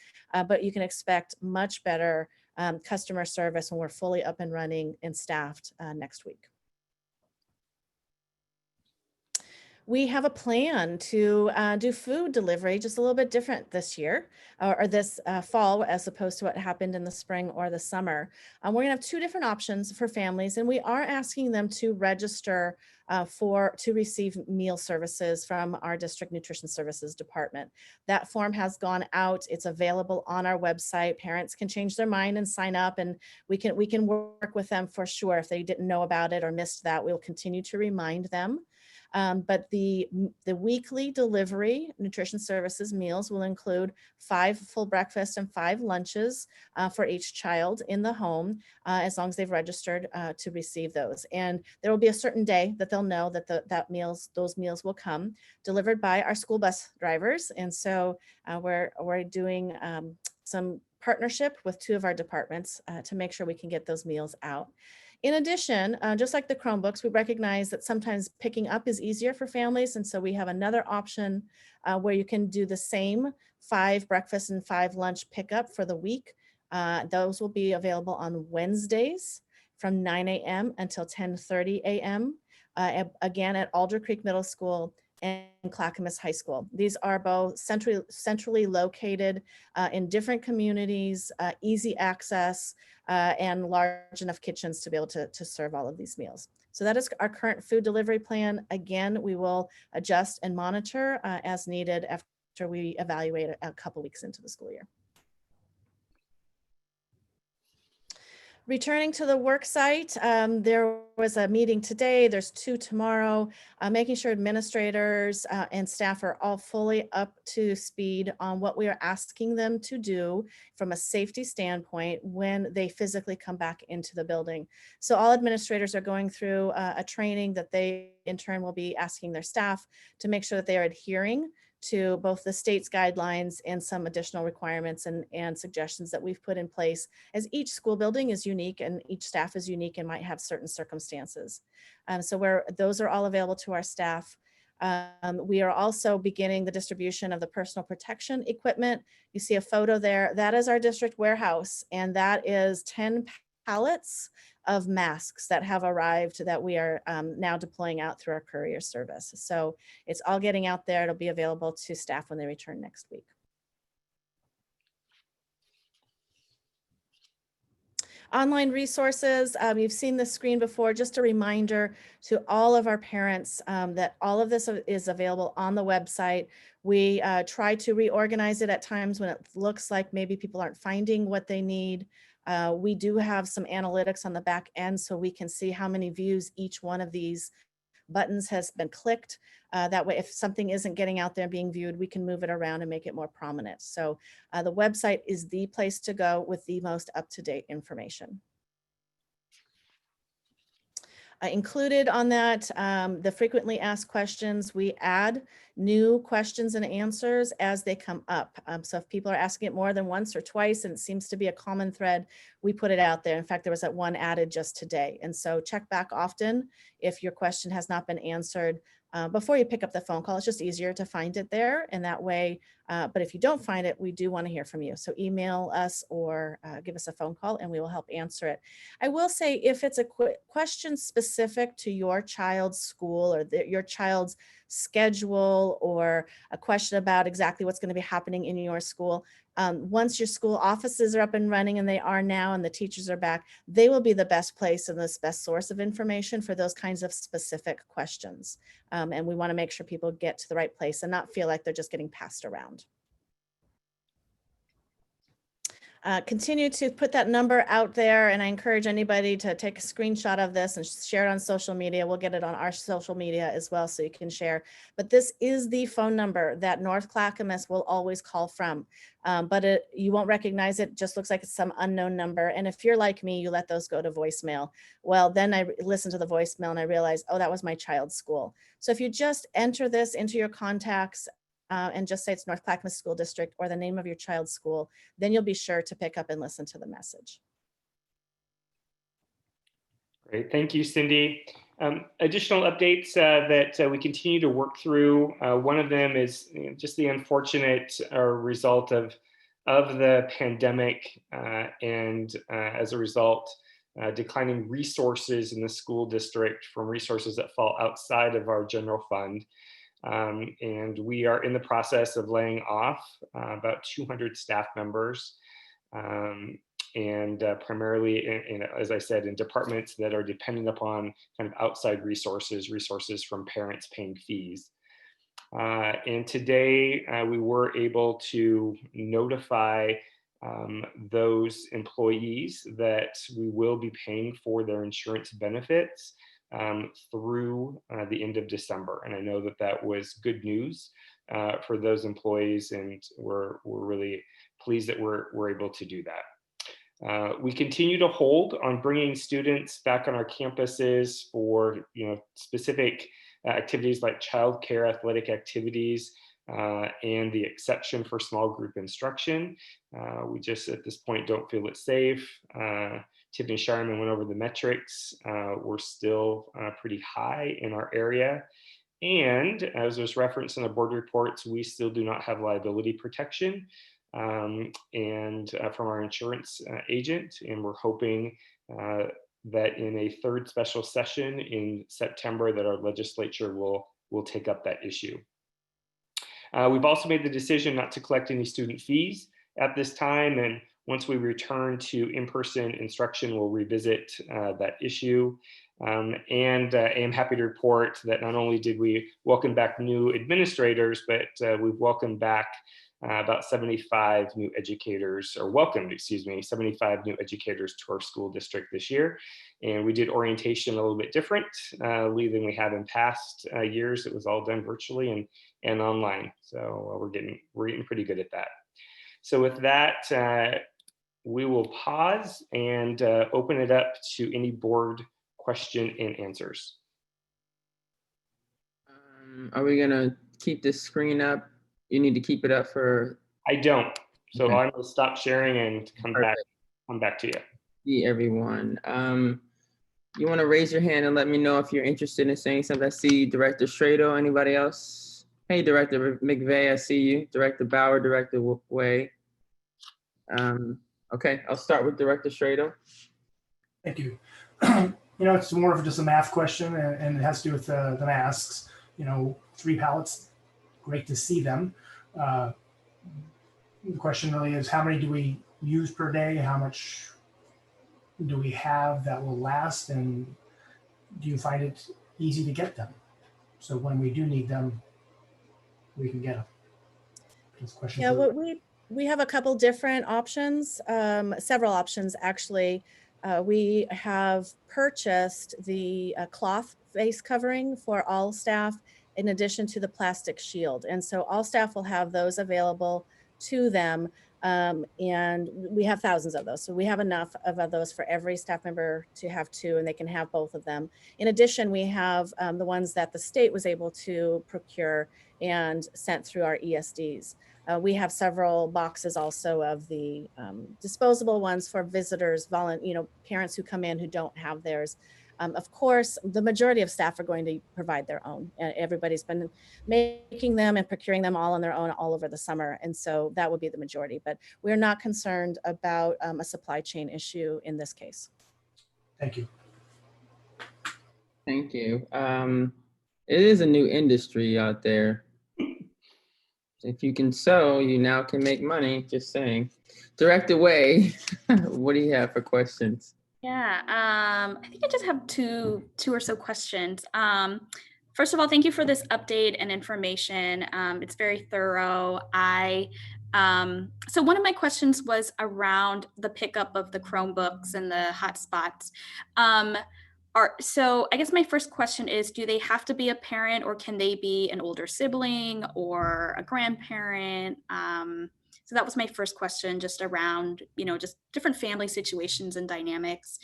But you can expect much better customer service when we're fully up and running and staffed next week. We have a plan to do food delivery just a little bit different this year or this fall as opposed to what happened in the spring or the summer. We're gonna have two different options for families, and we are asking them to register to receive meal services from our district nutrition services department. That form has gone out. It's available on our website. Parents can change their mind and sign up, and we can work with them for sure. If they didn't know about it or missed that, we'll continue to remind them. But the weekly delivery nutrition services meals will include 5 full breakfasts and 5 lunches for each child in the home, as long as they've registered to receive those. And there will be a certain day that they'll know that those meals will come delivered by our school bus drivers. And so we're doing some partnership with 2 of our departments to make sure we can get those meals out. In addition, just like the Chromebooks, we recognize that sometimes picking up is easier for families. And so we have another option where you can do the same 5 breakfast and 5 lunch pickup for the week. Those will be available on Wednesdays from 9 a.m. until 10:30 a.m. Again, at Alder Creek Middle School and Clackamas High School. These are both centrally located in different communities, easy access, and large enough kitchens to be able to serve all of these meals. So that is our current food delivery plan. Again, we will adjust and monitor as needed after we evaluate a couple weeks into the school year. Returning to the work site, there was a meeting today, there's 2 tomorrow, making sure administrators and staff are all fully up to speed on what we are asking them to do from a safety standpoint when they physically come back into the building. So all administrators are going through a training that they in turn will be asking their staff to make sure that they are adhering to both the state's guidelines and some additional requirements and suggestions that we've put in place, as each school building is unique and each staff is unique and might have certain circumstances. So those are all available to our staff. We are also beginning the distribution of the personal protection equipment. You see a photo there. That is our district warehouse, and that is 10 pallets of masks that have arrived that we are now deploying out through our courier service. So it's all getting out there. It'll be available to staff when they return next week. Online resources, you've seen the screen before. Just a reminder to all of our parents that all of this is available on the website. We try to reorganize it at times when it looks like maybe people aren't finding what they need. We do have some analytics on the back end so we can see how many views each one of these buttons has been clicked. That way, if something isn't getting out there being viewed, we can move it around and make it more prominent. So the website is the place to go with the most up-to-date information. Included on that, the frequently asked questions, we add new questions and answers as they come up. So if people are asking it more than once or twice and it seems to be a common thread, we put it out there. In fact, there was that one added just today. And so check back often if your question has not been answered before you pick up the phone call. It's just easier to find it there and that way. But if you don't find it, we do want to hear from you. So email us or give us a phone call and we will help answer it. I will say if it's a question specific to your child's school or your child's schedule or a question about exactly what's going to be happening in your school, once your school offices are up and running, and they are now, and the teachers are back, they will be the best place and the best source of information for those kinds of specific questions. And we want to make sure people get to the right place and not feel like they're just getting passed around. Continue to put that number out there, and I encourage anybody to take a screenshot of this and share it on social media. We'll get it on our social media as well so you can share. But this is the phone number that North Clackamas will always call from. But you won't recognize it, just looks like it's some unknown number. And if you're like me, you let those go to voicemail. Well, then I listen to the voicemail and I realize, oh, that was my child's school. So if you just enter this into your contacts and just say it's North Clackamas School District or the name of your child's school, then you'll be sure to pick up and listen to the message. Great, thank you, Cindy. Additional updates that we continue to work through. One of them is just the unfortunate result of the pandemic and as a result, declining resources in the school district from resources that fall outside of our general fund. And we are in the process of laying off about 200 staff members. And primarily, as I said, in departments that are dependent upon kind of outside resources from parents paying fees. And today we were able to notify those employees that we will be paying for their insurance benefits through the end of December. And I know that that was good news for those employees, and we're really pleased that we're able to do that. We continue to hold on bringing students back on our campuses for specific activities like childcare, athletic activities, and the exception for small group instruction. We just at this point don't feel it's safe. Tiffany Shireman went over the metrics. We're still pretty high in our area. And as was referenced in the board reports, we still do not have liability protection from our insurance agent. And we're hoping that in a third special session in September that our legislature will take up that issue. We've also made the decision not to collect any student fees at this time. And once we return to in-person instruction, we'll revisit that issue. And I am happy to report that not only did we welcome back new administrators, but we've welcomed back about 75 new educators, or welcomed, 75 new educators to our school district this year. And we did orientation a little bit differently than we have in past years. It was all done virtually and online. So we're getting pretty good at that. So with that, we will pause and open it up to any board question and answers. Are we gonna keep this screen up? You need to keep it up for. I don't. So Okay. I'm gonna stop sharing and come back to you. See everyone. You want to raise your hand and let me know if you're interested in saying something. I see Director Strado. Anybody else? Hey, Director McVeigh, I see you. Director Bauer, Director Way. Okay, I'll start with Director Strado. Thank you. It's more of just a math question, and it has to do with the masks. 3 pallets, great to see them. The question really is, how many do we use per day? How much do we have that will last? And do you find it easy to get them? So when we do need them, we can get them. This question. Yeah, we have a couple different options, several options actually. We have purchased the cloth face covering for all staff in addition to the plastic shield. And so all staff will have those available to them. And we have thousands of those. So we have enough of those for every staff member to have 2, and they can have both of them. In addition, we have the ones that the state was able to procure and sent through our ESDs. We have several boxes also of the disposable ones for visitors, parents who come in who don't have theirs. Of course, the majority of staff are going to provide their own. Everybody's been making them and procuring them all on their own all over the summer. And so that would be the majority, but we're not concerned about a supply chain issue in this case. Thank you. Thank you. It is a new industry out there. If you can sew, you now can make money, just saying. Director Way, what do you have for questions? Yeah, I think I just have two or so questions. First of all, thank you for this update and information. It's very thorough. So one of my questions was around the pickup of the Chromebooks and the hotspots. So I guess my first question is, do they have to be a parent, or can they be an older sibling or a grandparent? So that was my first question, just around, just different family situations and dynamics.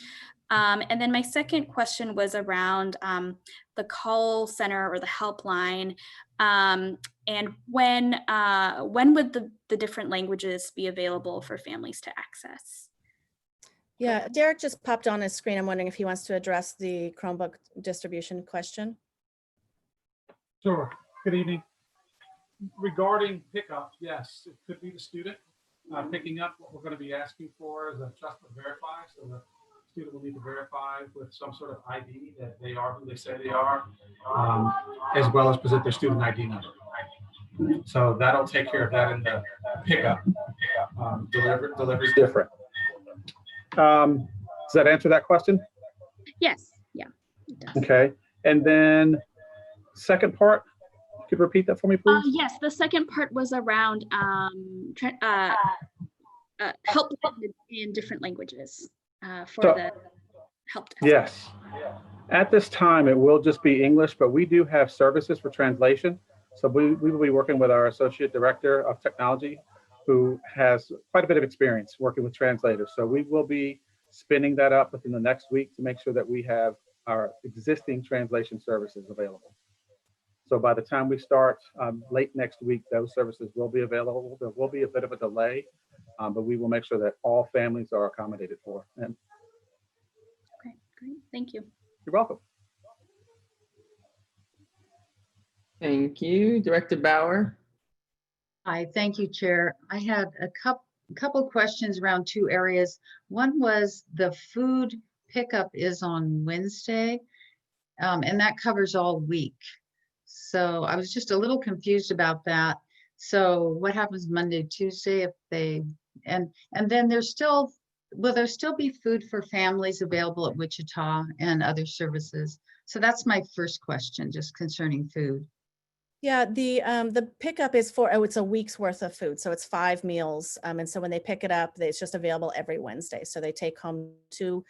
And then my second question was around the call center or the helpline, and when would the different languages be available for families to access? Yeah, Derek just popped on his screen. I'm wondering if he wants to address the Chromebook distribution question. Sure. Good evening. Regarding pickup, yes, it could be the student picking up. What we're going to be asking for is a trust but verify. So the student will need to verify with some sort of ID that they are who they say they are, as well as present their student ID number. So that'll take care of that in the pickup. Delivery is different. Does that answer that question? Yes, yeah. It does. Okay. And then second part, you could repeat that for me, please? Yes, the second part was around help in different languages for the help desk. Yes. At this time, it will just be English, but we do have services for translation. So we will be working with our Associate Director of Technology, who has quite a bit of experience working with translators. So we will be spinning that up within the next week to make sure that we have our existing translation services available. So by the time we start late next week, those services will be available. There will be a bit of a delay, but we will make sure that all families are accommodated for. And Okay, great. Thank you. you're welcome. Thank you. Director Bauer. Hi, thank you, Chair. I had a couple questions around two areas. One was the food pickup is on Wednesday, and that covers all week. So I was just a little confused about that. So what happens Monday, Tuesday if they, and then will there still be food for families available at Wichita and other services? So that's my first question, just concerning food. Yeah, the pickup is for, it's a week's worth of food. So it's 5 meals. And so when they pick it up, it's just available every Wednesday. So they take home two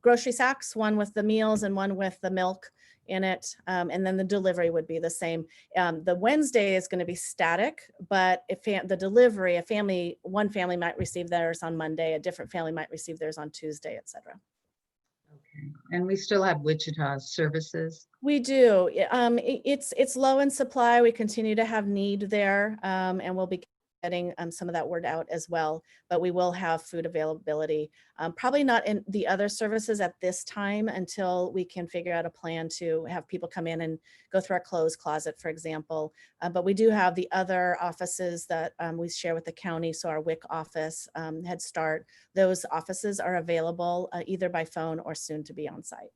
grocery sacks, one with the meals and one with the milk in it. And then the delivery would be the same. The Wednesday is going to be static, but if the delivery, one family might receive theirs on Monday, a different family might receive theirs on Tuesday, etc. Okay. And we still have Wichita services. We do. It's low in supply. We continue to have need there, and we'll be getting some of that word out as well. But we will have food availability. Probably not in the other services at this time until we can figure out a plan to have people come in and go through our clothes closet, for example. But we do have the other offices that we share with the county. So our WIC office, Head Start, those offices are available either by phone or soon to be on site.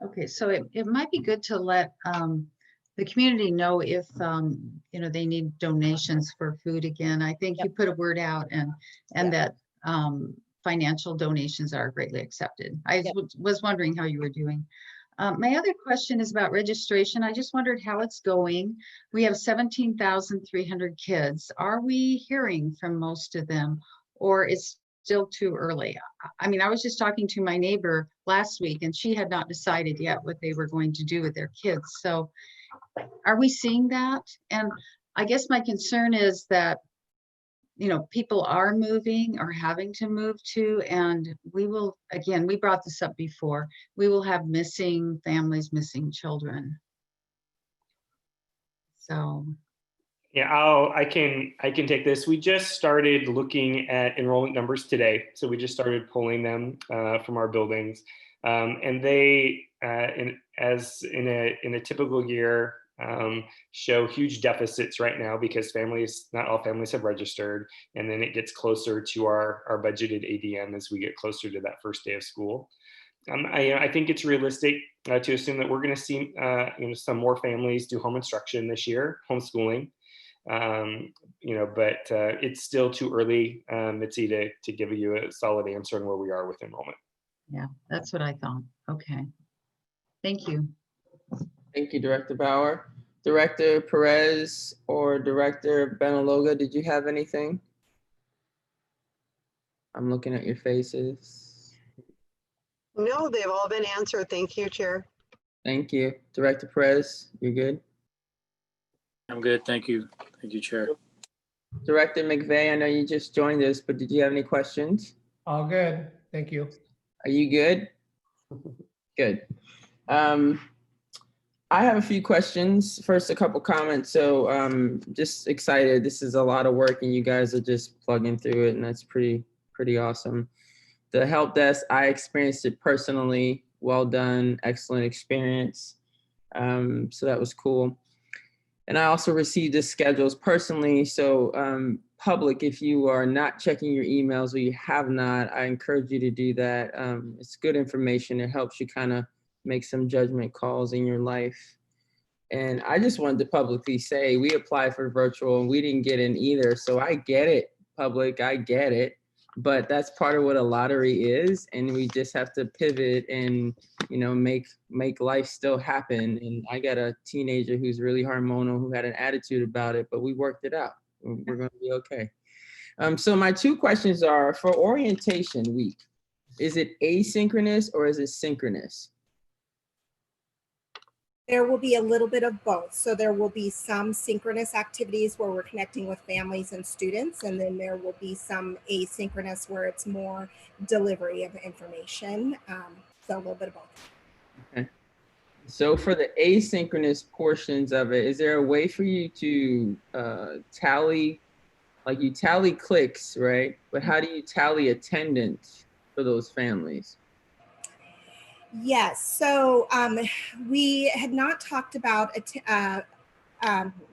Okay, so it might be good to let the community know if they need donations for food again. I think you put a word out and that financial donations are greatly accepted. I was wondering how you were doing. My other question is about registration. I just wondered how it's going. We have 17,300 kids. Are we hearing from most of them, or is still too early? I mean, I was just talking to my neighbor last week and she had not decided yet what they were going to do with their kids. So are we seeing that? And I guess my concern is that, people are moving or having to move to, and we will, again, we brought this up before, we will have missing families, missing children. So. Yeah, I can take this. We just started looking at enrollment numbers today. So we just started pulling them from our buildings. And they, in a typical year, show huge deficits right now because not all families have registered. And then it gets closer to our budgeted ADM as we get closer to that first day of school. I think it's realistic to assume that we're going to see some more families do home instruction this year, homeschooling. But it's still too early, Mitzi, to give you a solid answer on where we are with enrollment. Yeah, that's what I thought. Okay. Thank you. Thank you, Director Bauer. Director Perez or Director Benaloga, did you have anything? I'm looking at your faces. No, they've all been answered. Thank you, Chair. Thank you. Director Perez, you're good? I'm good. Thank you. Thank you, Chair. Director McVeigh, I know you just joined us, but did you have any questions? All good. Thank you. Are you good? Good. I have a few questions. First, a couple comments. So just excited. This is a lot of work and you guys are just plugging through it, and that's pretty awesome. The help desk, I experienced it personally. Well done, excellent experience. So that was cool. And I also received the schedules personally. So public, if you are not checking your emails or you have not, I encourage you to do that. It's good information. It helps you kind of make some judgment calls in your life. And I just wanted to publicly say we applied for virtual and we didn't get in either. So I get it, public, I get it. But that's part of what a lottery is. And we just have to pivot and, you know, make life still happen. And I got a teenager who's really hormonal, who had an attitude about it, but we worked it out. We're going to be okay. So my two questions are, for orientation week, is it asynchronous or is it synchronous? There will be a little bit of both. So there will be some synchronous activities where we're connecting with families and students, and then there will be some asynchronous where it's more delivery of information. So a little bit of both. Okay. So for the asynchronous portions of it, is there a way for you to tally, like you tally clicks, right? But how do you tally attendance for those families? Yes, so we had not talked about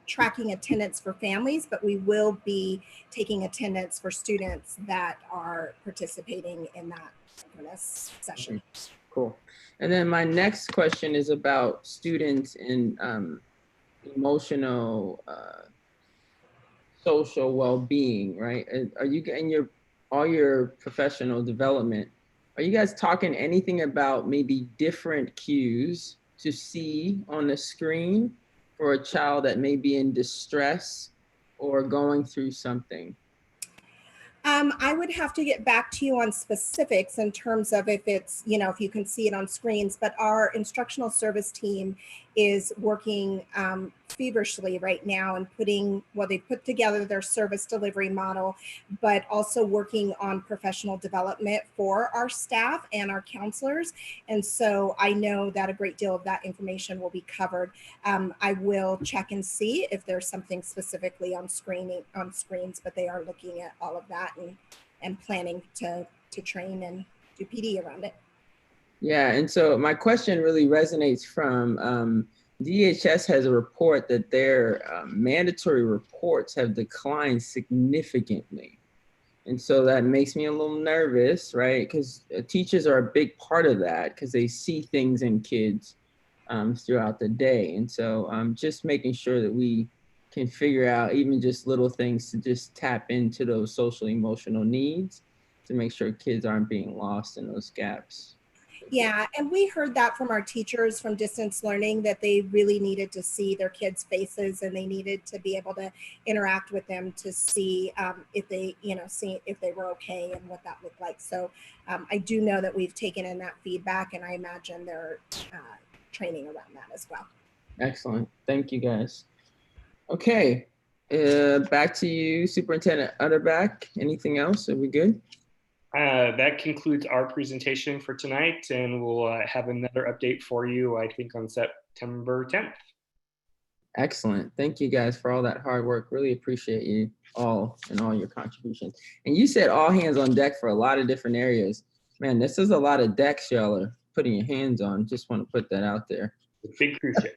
tracking attendance for families, but we will be taking attendance for students that are participating in that synchronous session. Cool. And then my next question is about students in emotional, social well-being, right? Are you getting all your professional development? Are you guys talking anything about maybe different cues to see on the screen for a child that may be in distress or going through something? I would have to get back to you on specifics in terms of if it's, you know, if you can see it on screens, but our instructional service team is working feverishly right now and they put together their service delivery model, but also working on professional development for our staff and our counselors. And so I know that a great deal of that information will be covered. I will check and see if there's something specifically on screens, but they are looking at all of that and planning to train and do PD around it. Yeah, and so my question really resonates from DHS has a report that their mandatory reports have declined significantly. And so that makes me a little nervous, right? Because teachers are a big part of that because they see things in kids throughout the day. And so just making sure that we can figure out even just little things to just tap into those social emotional needs to make sure kids aren't being lost in those gaps. Yeah, and we heard that from our teachers from distance learning, that they really needed to see their kids' faces and they needed to be able to interact with them to see if they, see if they were okay and what that looked like. So I do know that we've taken in that feedback, and I imagine they're training around that as well. Excellent. Thank you, guys. Okay, back to you, Superintendent Utterback. Anything else? Are we good? That concludes our presentation for tonight, and we'll have another update for you, I think, on September 10th. Excellent. Thank you guys for all that hard work. Really appreciate you all and all your contributions. And you said all hands on deck for a lot of different areas. Man, this is a lot of decks y'all are putting your hands on. Just want to put that out there. Big cruise ship.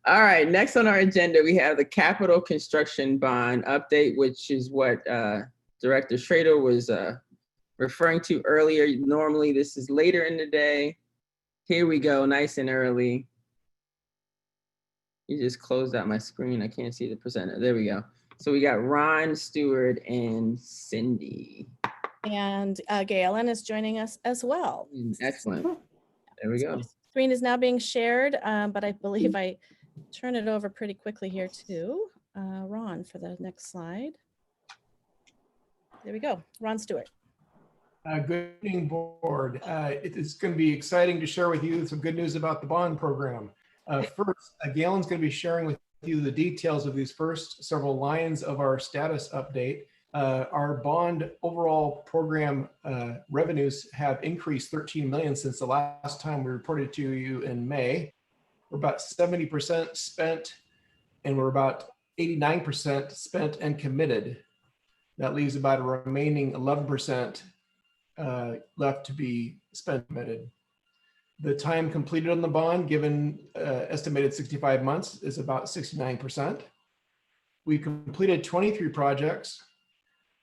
All right, next on our agenda, we have the capital construction bond update, which is what Director Schrader was referring to earlier. Normally, this is later in the day. Here we go, nice and early. You just closed out my screen. I can't see the presenter. There we go. So we got Ron, Stewart, and Cindy. And Galen is joining us as well. Excellent. There we go. Screen is now being shared, but I believe I turn it over pretty quickly here to Ron for the next slide. There we go. Ron Stewart. Good evening, board. It is going to be exciting to share with you some good news about the bond program. First, Galen's going to be sharing with you the details of these first several lines of our status update. Our bond overall program revenues have increased 13 million since the last time we reported to you in May. We're about 70% spent, and we're about 89% spent and committed. That leaves about a remaining 11% left to be spent committed. The time completed on the bond, given estimated 65 months, is about 69%. We completed 23 projects.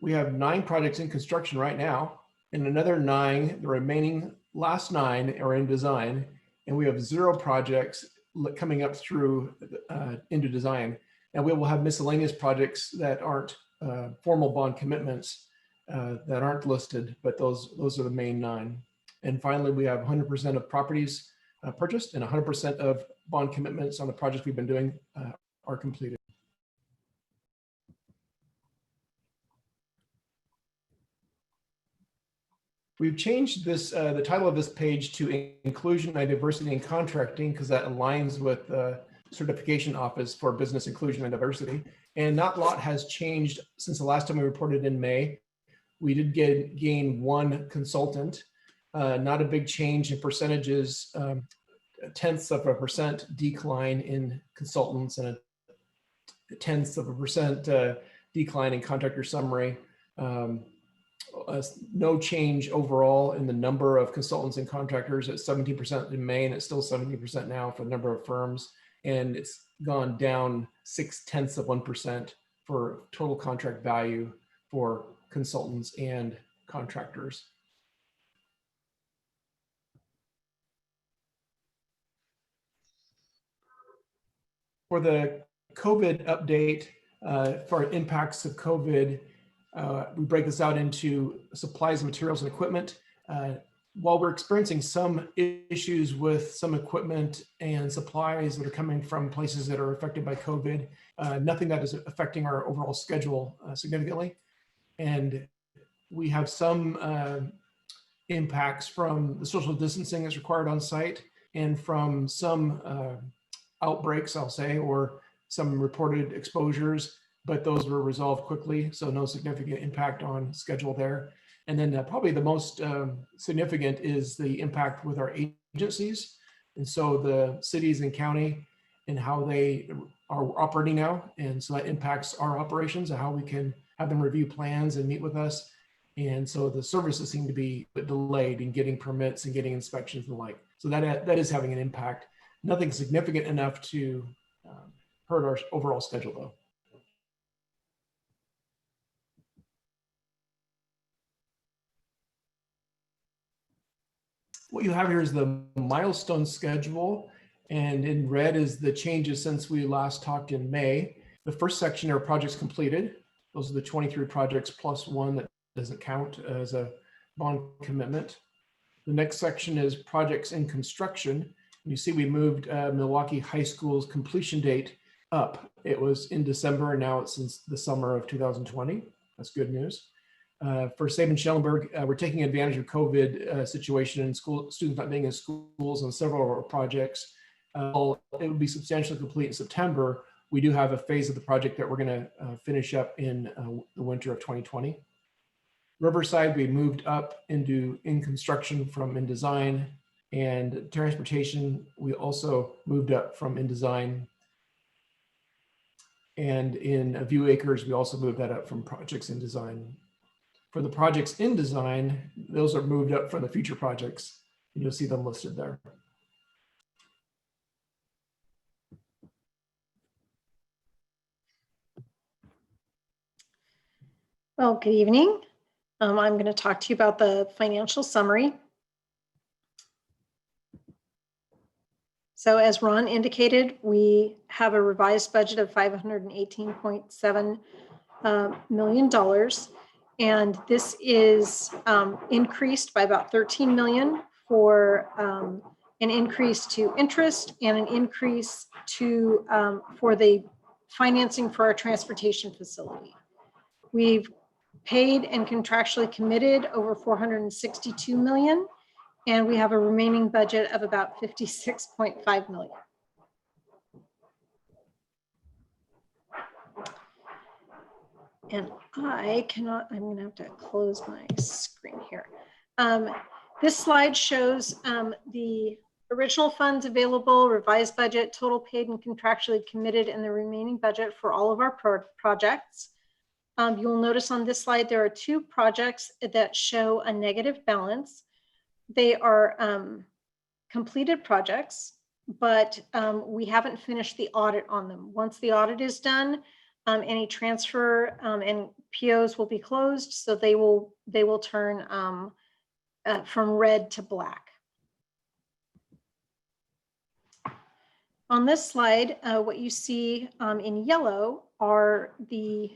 We have 9 projects in construction right now, and another 9, the remaining last 9 are in design, and we have 0 projects coming up through into design. And we will have miscellaneous projects that aren't formal bond commitments that aren't listed, but those are the main 9. And finally, we have 100% of properties purchased, and 100% of bond commitments on the projects we've been doing are completed. We've changed this, the title of this page to Inclusion and Diversity in Contracting, because that aligns with the Certification Office for Business Inclusion and Diversity. And not a lot has changed since the last time we reported in May. We did gain 1 consultant, not a big change in percentages, 0.1% decline in consultants and a 0.1% decline in contractor summary. No change overall in the number of consultants and contractors at 17% in May, and it's still 17% now for the number of firms. And it's gone down 0.6% for total contract value for consultants and contractors. For the COVID update, for impacts of COVID, we break this out into supplies, materials, and equipment. While we're experiencing some issues with some equipment and supplies that are coming from places that are affected by COVID, nothing that is affecting our overall schedule significantly. And we have some impacts from the social distancing that's required on site and from some outbreaks, I'll say, or some reported exposures, but those were resolved quickly, so no significant impact on schedule there. And then probably the most significant is the impact with our agencies. And so the cities and county and how they are operating now. And so that impacts our operations and how we can have them review plans and meet with us. And so the services seem to be delayed in getting permits and getting inspections and the like. So that is having an impact. Nothing significant enough to hurt our overall schedule though. What you have here is the milestone schedule, and in red is the changes since we last talked in May. The first section are projects completed. Those are the 23 projects plus 1 that doesn't count as a bond commitment. The next section is projects in construction. You see we moved Milwaukee High School's completion date up. It was in December, and now it's since the summer of 2020. That's good news. For Sabin-Schellenberg, we're taking advantage of COVID situation and students not being in schools on several of our projects. It will be substantially complete in September. We do have a phase of the project that we're going to finish up in the winter of 2020. Riverside, we moved up into in construction from in design, and transportation, we also moved up from in design. And in View Acres, we also moved that up from projects in design. For the projects in design, those are moved up from the future projects, and you'll see them listed there. Well, good evening. I'm going to talk to you about the financial summary. So as Ron indicated, we have a revised budget of $518.7 million. And this is increased by about 13 million for an increase to interest and an increase to for the financing for our transportation facility. We've paid and contractually committed over 462 million, and we have a remaining budget of about 56.5 million. And I'm going to have to close my screen here. This slide shows the original funds available, revised budget, total paid and contractually committed, and the remaining budget for all of our projects. You'll notice on this slide, there are two projects that show a negative balance. They are completed projects, but we haven't finished the audit on them. Once the audit is done, any transfer and POs will be closed, so they will turn from red to black. On this slide, what you see in yellow are the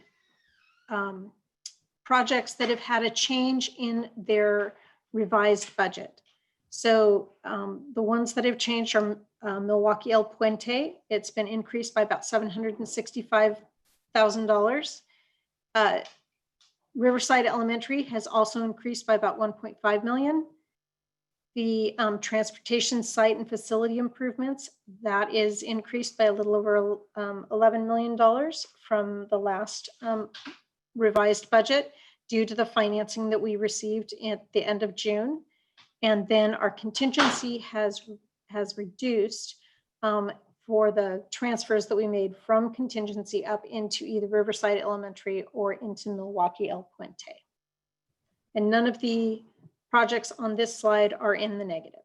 projects that have had a change in their revised budget. So the ones that have changed are Milwaukee El Puente. It's been increased by about $765,000. Riverside Elementary has also increased by about 1.5 million. The transportation site and facility improvements, that is increased by a little over $11 million from the last revised budget due to the financing that we received at the end of June. And then our contingency has reduced for the transfers that we made from contingency up into either Riverside Elementary or into Milwaukee El Puente. And none of the projects on this slide are in the negative.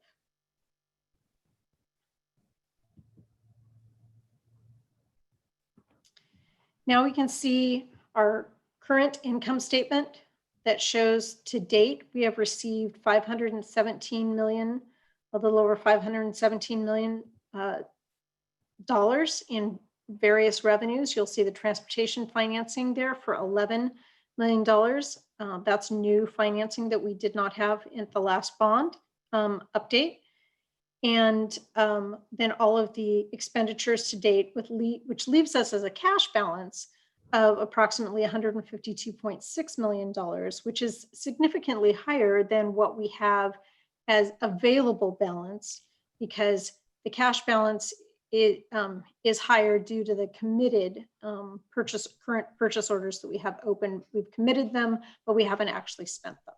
Now we can see our current income statement that shows to date we have received 517 million, a little over 517 million dollars in various revenues. You'll see the transportation financing there for $11 million. That's new financing that we did not have in the last bond update. And then all of the expenditures to date, which leaves us as a cash balance of approximately $152.6 million, which is significantly higher than what we have as available balance, because the cash balance is higher due to the committed current purchase orders that we have open. We've committed them, but we haven't actually spent them.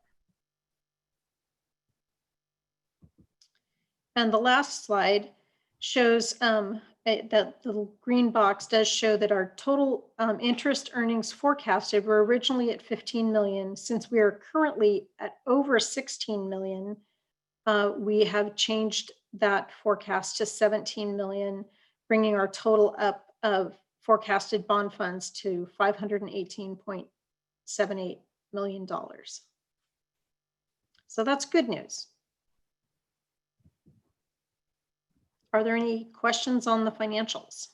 And the last slide shows that the green box does show that our total interest earnings forecasted were originally at 15 million. Since we are currently at over 16 million, we have changed that forecast to 17 million, bringing our total up of forecasted bond funds to $518.78 million. So that's good news. Are there any questions on the financials?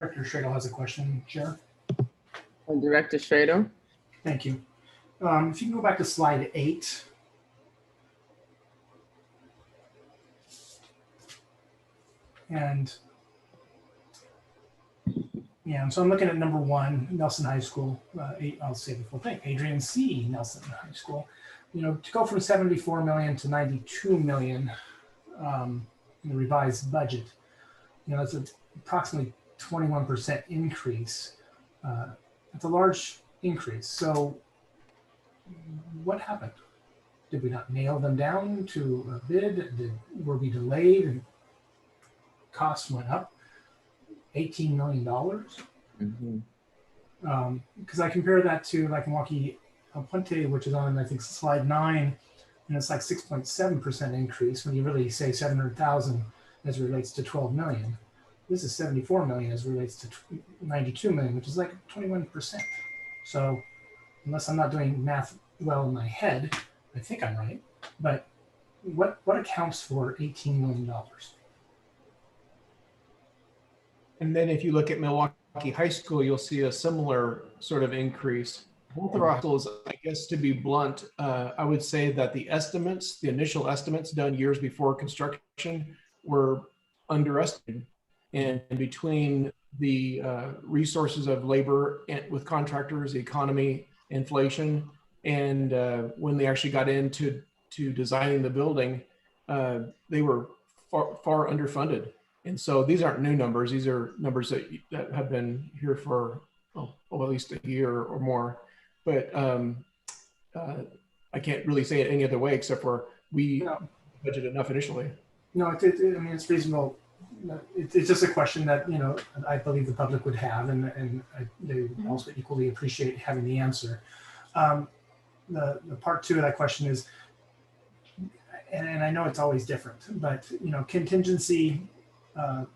Director Schradel has a question, Chair. Director Schradel. Thank you. If you can go back to slide 8. And yeah, so I'm looking at number 1, Nelson High School. I'll say the full thing. Adrian C. Nelson High School. You know, to go from 74 million to 92 million in the revised budget, you know, that's approximately 21% increase. It's a large increase. So what happened? Did we not nail them down to a bid? Were we delayed and costs went up $18 million? Because I compare that to like Milwaukee El Puente, which is on, I think, slide 9, and it's like 6.7% increase when you really say 700,000 as it relates to 12 million. This is 74 million as it relates to 92 million, which is like 21%. So unless I'm not doing math well in my head, I think I'm right. But what accounts for $18 million? And then if you look at Milwaukee High School, you'll see a similar sort of increase. Both of our schools, I guess, to be blunt, I would say that the estimates, the initial estimates done years before construction were underestimated. And between the resources of labor and with contractors, the economy, inflation, and when they actually got into designing the building, they were far underfunded. And so these aren't new numbers. These are numbers that have been here for at least a year or more. But I can't really say it any other way except for we budgeted enough initially. No, I mean, it's reasonable it's just a question that, you know, I believe the public would have, and they would also equally appreciate having the answer. The part two of that question is, and I know it's always different, but, you know, contingency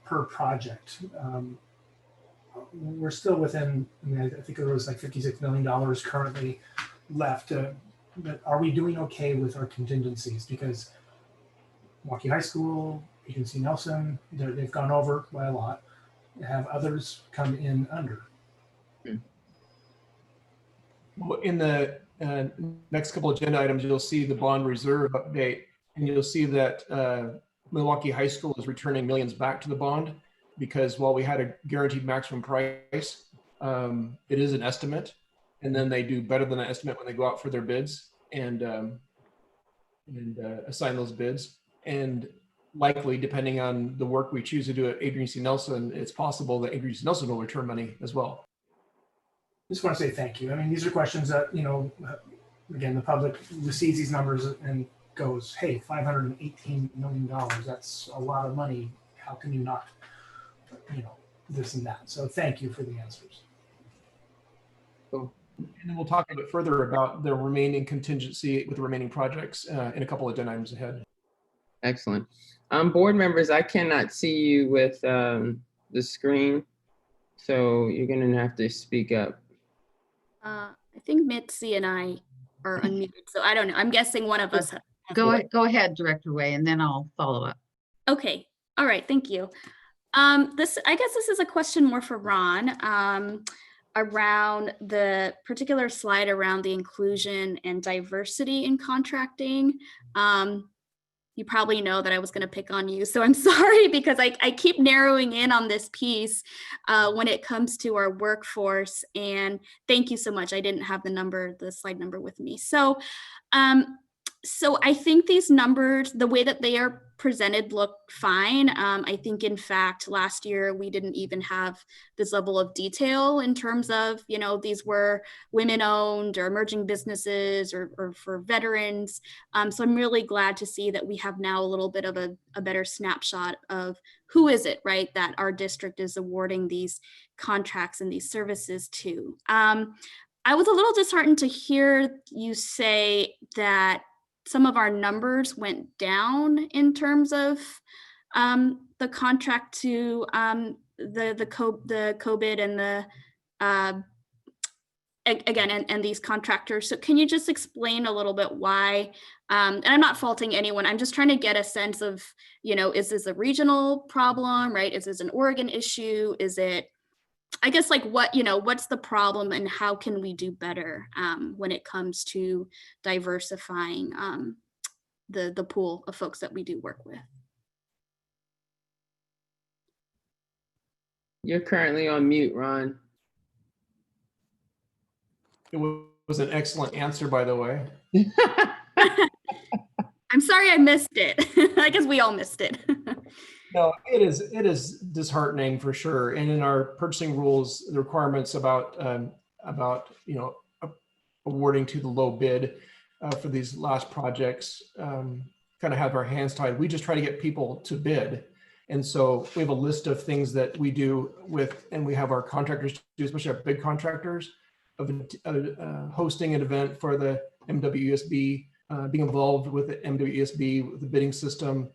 per project. We're still within, I mean, I think it was like $56 million currently left. But are we doing okay with our contingencies? Because Milwaukee High School, Agency Nelson, they've gone over by a lot. Have others come in under? Well, in the next couple agenda items, you'll see the bond reserve update, and you'll see that Milwaukee High School is returning millions back to the bond, because while we had a guaranteed maximum price, it is an estimate, and then they do better than an estimate when they go out for their bids and assign those bids. And likely, depending on the work we choose to do at Adrian C. Nelson, it's possible that Adrian C. Nelson will return money as well. Just want to say thank you. I mean, these are questions that, you know, again, the public receives these numbers and goes, hey, $518 million, that's a lot of money. How can you not, you know, this and that? So thank you for the answers. Cool. And then we'll talk a bit further about the remaining contingency with the remaining projects in a couple of agenda items ahead. Excellent. Board members, I cannot see you with the screen, so you're going to have to speak up. I think Mitzi and I are unmuted, so I don't know. I'm guessing one of us. Go ahead, Director Way, and then I'll follow up. Okay. All right. Thank you. I guess this is a question more for Ron, around the particular slide around the inclusion and diversity in contracting. You probably know that I was going to pick on you, so I'm sorry, because I keep narrowing in on this piece when it comes to our workforce. And thank you so much. I didn't have the slide number with me. So I think these numbers, the way that they are presented, look fine. I think, in fact, last year we didn't even have this level of detail in terms of, you know, these were women-owned or emerging businesses or for veterans. So I'm really glad to see that we have now a little bit of a better snapshot of who is it, right, that our district is awarding these contracts and these services to. I was a little disheartened to hear you say that some of our numbers went down in terms of the contract to the COVID and the again and these contractors. So can you just explain a little bit why? And I'm not faulting anyone. I'm just trying to get a sense of, you know, is this a regional problem, right? Is this an Oregon issue? Is it, I guess, like, what, you know, what's the problem and how can we do better when it comes to diversifying the pool of folks that we do work with? You're currently on mute, Ron. It was an excellent answer, by the way. I'm sorry I missed it. I guess we all missed it. No, it is disheartening for sure. And in our purchasing rules, the requirements about you know, awarding to the low bid for these last projects kind of have our hands tied. We just try to get people to bid. And so we have a list of things that we do with, and we have our contractors do, especially our big contractors, of hosting an event for the MWESB, being involved with the MWESB, with the bidding system,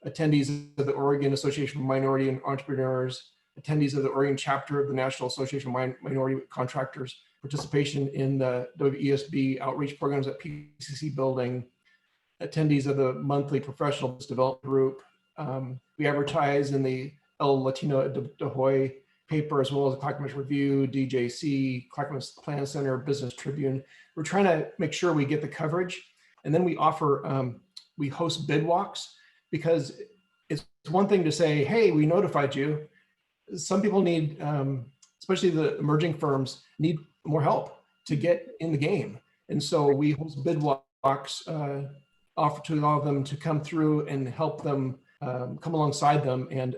attendees of the Oregon Association of Minority and Entrepreneurs, attendees of the Oregon chapter of the National Association of Minority Contractors, participation in the WESB outreach programs at PCC building, attendees of the monthly professional development group. We advertise in the El Latino de Hoy paper, as well as the Clackamas Review, DJC, Clackamas Plan Center, Business Tribune. We're trying to make sure we get the coverage. And then we offer, we host bid walks, because it's one thing to say, hey, we notified you. Some people need, especially the emerging firms, need more help to get in the game. And so we host bid walks, offer to allow them to come through and help them come alongside them and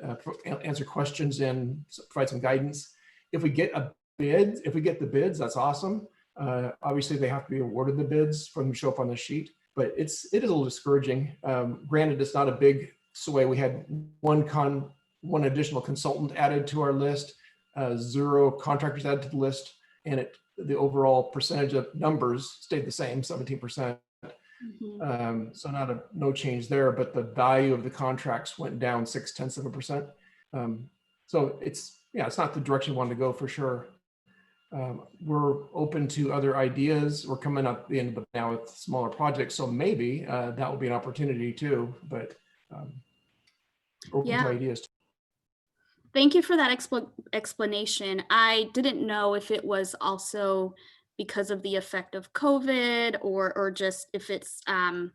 answer questions and provide some guidance. If we get the bids, that's awesome. Obviously, they have to be awarded the bids for them to show up on the sheet, but it is a little discouraging. Granted, it's not a big sway. We had one one additional consultant added to our list, 0 contractors added to the list, and the overall percentage of numbers stayed the same, 17%. So no change there, but the value of the contracts went down 0.6%. So it's not the direction we want to go for sure. We're open to other ideas. We're coming up the end of now with smaller projects, so maybe that will be an opportunity too. But open to ideas. Thank you for that explanation. I didn't know if it was also because of the effect of COVID, or just if it's now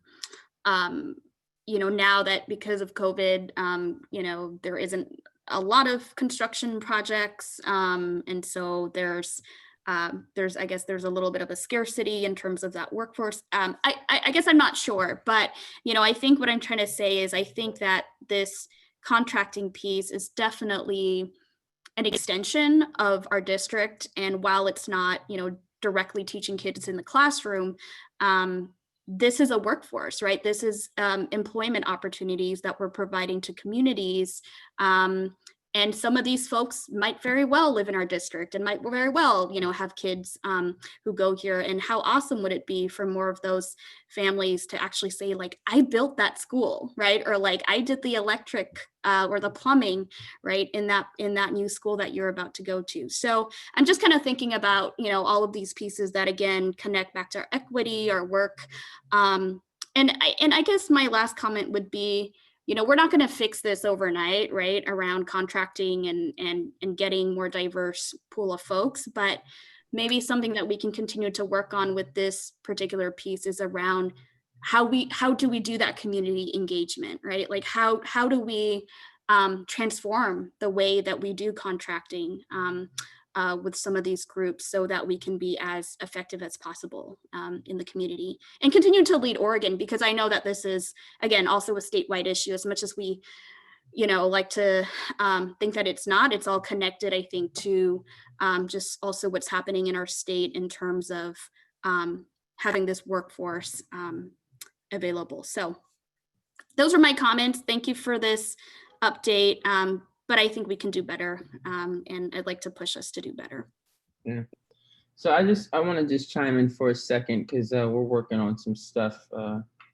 that because of COVID, there isn't a lot of construction projects, and so there's I guess there's a little bit of a scarcity in terms of that workforce. I guess I'm not sure, but I think what I'm trying to say is I think that this contracting piece is definitely an extension of our district, and while it's not directly teaching kids in the classroom, this is a workforce, right? This is employment opportunities that we're providing to communities. And some of these folks might very well live in our district and might very well, have kids who go here. And how awesome would it be for more of those families to actually say, like, I built that school, right? Or like, I did the electric or the plumbing, right, in that new school that you're about to go to. So I'm just kind of thinking about, all of these pieces that again connect back to our equity, our work. And I guess my last comment would be, we're not going to fix this overnight, right, around contracting and getting more diverse pool of folks, but maybe something that we can continue to work on with this particular piece is around how do we do that community engagement, right? Like how do we transform the way that we do contracting with some of these groups so that we can be as effective as possible in the community and continue to lead Oregon, because I know that this is, again, also a statewide issue. As much as we, like to think that it's not, it's all connected, I think, to just also what's happening in our state in terms of having this workforce available. So those are my comments. Thank you for this update. But I think we can do better, and I'd like to push us to do better. Yeah. So I want to just chime in for a second, because we're working on some stuff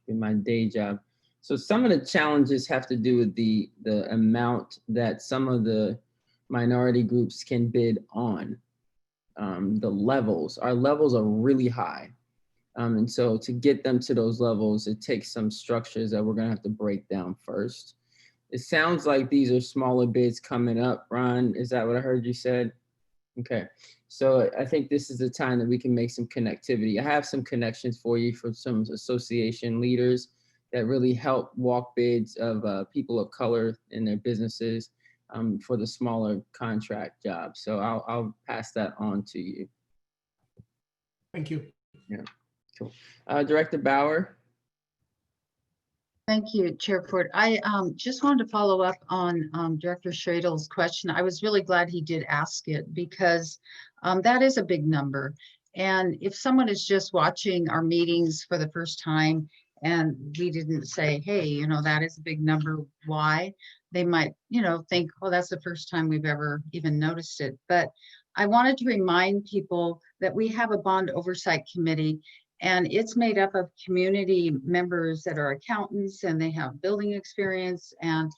in my day job. So some of the challenges have to do with the amount that some of the minority groups can bid on. The levels, our levels are really high. And so to get them to those levels, it takes some structures that we're going to have to break down first. It sounds like these are smaller bids coming up, Ron. Is that what I heard you said? Okay. So I think this is the time that we can make some connectivity. I have some connections for you for some association leaders that really help walk bids of people of color in their businesses for the smaller contract jobs. So I'll pass that on to you. Thank you. Yeah, cool. Director Bauer. Thank you, Chair Ford. I just wanted to follow up on Director Schradel's question. I was really glad he did ask it, because that is a big number. And if someone is just watching our meetings for the first time and we didn't say, hey, that is a big number, why? They might, think, oh, that's the first time we've ever even noticed it. But I wanted to remind people that we have a bond oversight committee, and it's made up of community members that are accountants, and they have building experience, and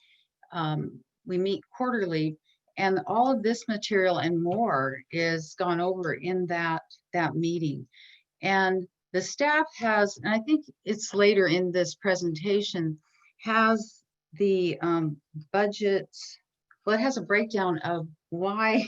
we meet quarterly, and all of this material and more is gone over in that meeting. And the staff has, and I think it's later in this presentation, has the budget, well, it has a breakdown of why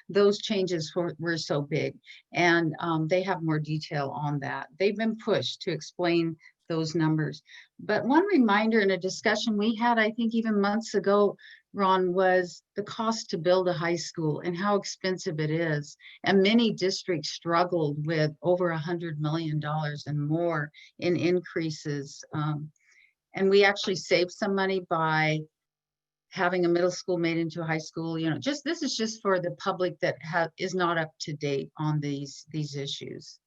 those changes were so big, and they have more detail on that. They've been pushed to explain those numbers. But one reminder in a discussion we had, I think even months ago, Ron, was the cost to build a high school and how expensive it is. And many districts struggled with over $100 million and more in increases. And we actually saved some money by having a middle school made into a high school. This is just for the public that is not up to date on these issues.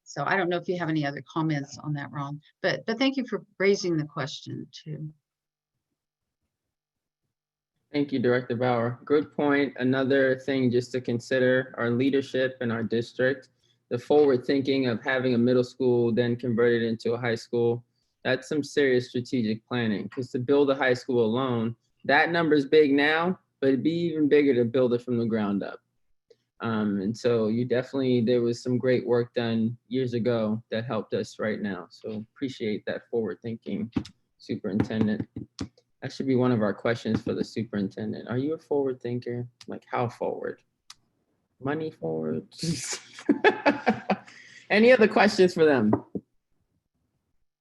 So I don't know if you have any other comments on that, Ron, but thank you for raising the question too. Thank you, Director Bauer. Good point. Another thing just to consider, our leadership in our district, the forward thinking of having a middle school then converted into a high school. That's some serious strategic planning, because to build a high school alone, that number is big now, but it'd be even bigger to build it from the ground up. And so there was some great work done years ago that helped us right now. So appreciate that forward thinking, Superintendent. That should be one of our questions for the superintendent. Are you a forward thinker? Like, how forward? Money forward? Any other questions for them?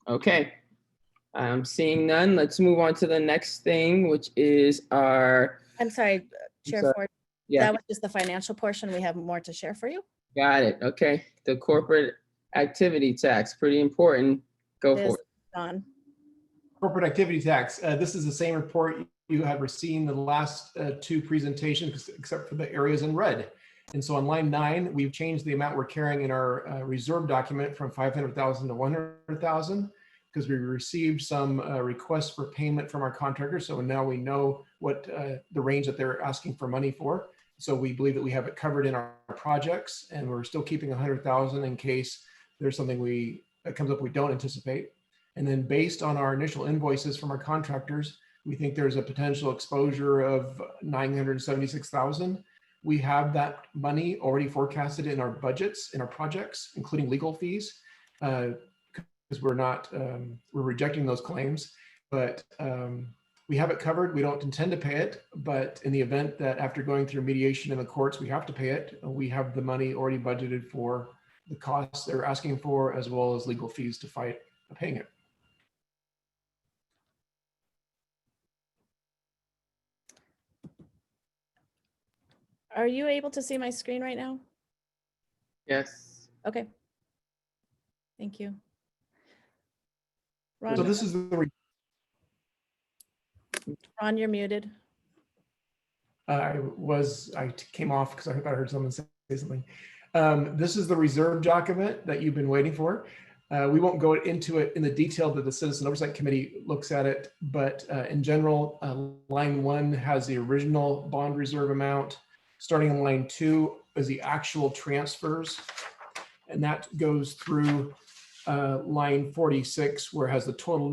Okay. I'm seeing none. Let's move on to the next thing, which is our. I'm sorry, Chair sorry. Ford. Yeah. That was just the financial portion. We have more to share for you. Got it. Okay. The corporate activity tax, pretty important. Go for it. Don. Corporate activity tax. This is the same report you have received the last two presentations, except for the areas in red. And so on line 9, we've changed the amount we're carrying in our reserve document from 500,000 to 100,000 because we received some requests for payment from our contractor. So now we know what the range that they're asking for money for. So we believe that we have it covered in our projects, and we're still keeping 100,000 in case there's something that comes up we don't anticipate. And then based on our initial invoices from our contractors, we think there's a potential exposure of 976,000. We have that money already forecasted in our budgets, in our projects, including legal fees, because we're rejecting those claims, but we have it covered. We don't intend to pay it, but in the event that after going through mediation in the courts, we have to pay it, we have the money already budgeted for the costs they're asking for, as well as legal fees to fight paying it. Are you able to see my screen right now? Yes. Okay. Thank you. Ron, So this is the. Ron, you're muted. I came off because I thought I heard someone say something. This is the reserve document that you've been waiting for. We won't go into it in the detail that the Citizen Oversight Committee looks at it, but in general, line 1 has the original bond reserve amount. Starting in line 2 is the actual transfers, and that goes through line 46, where it has the total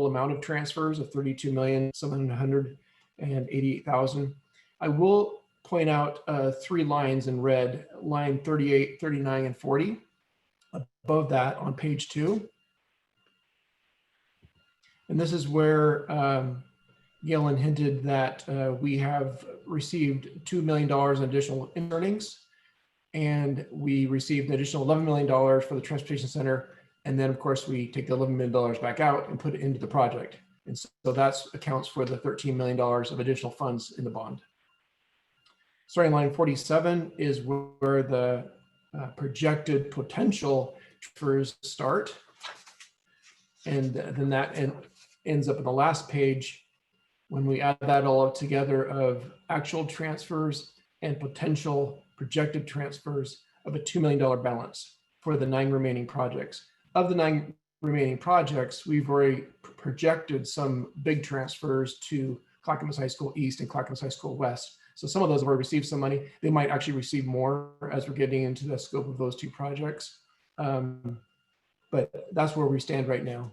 amount of transfers of 32,788,000. I will point out 3 lines in red, line 38, 39, and 40. Above that on page 2. And this is where Galen hinted that we have received $2 million in additional earnings, and we received an additional $11 million for the transportation center. And then of course we take the $11 million back out and put it into the project. And so that accounts for the $13 million of additional funds in the bond. Starting line 47 is where the projected potential transfers start. And then that ends up in the last page when we add that all up together of actual transfers and potential projected transfers of a $2 million balance for the 9 remaining projects. Of the 9 remaining projects, we've already projected some big transfers to Clackamas High School East and Clackamas High School West. So some of those have already received some money. They might actually receive more as we're getting into the scope of those 2 projects. But that's where we stand right now.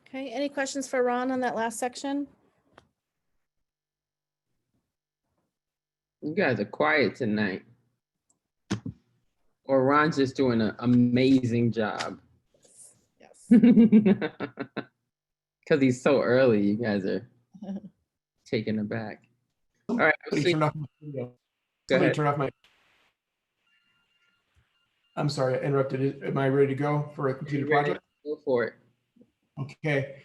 Okay, any questions for Ron on that last section? You guys are quiet tonight. Or Ron's just doing an amazing job. Yes. Because he's so early, you guys are taken aback. All right. Turn off my video. Somebody turn off my. I'm sorry, I interrupted. Am I ready to go for a completed project? Go for it. Okay.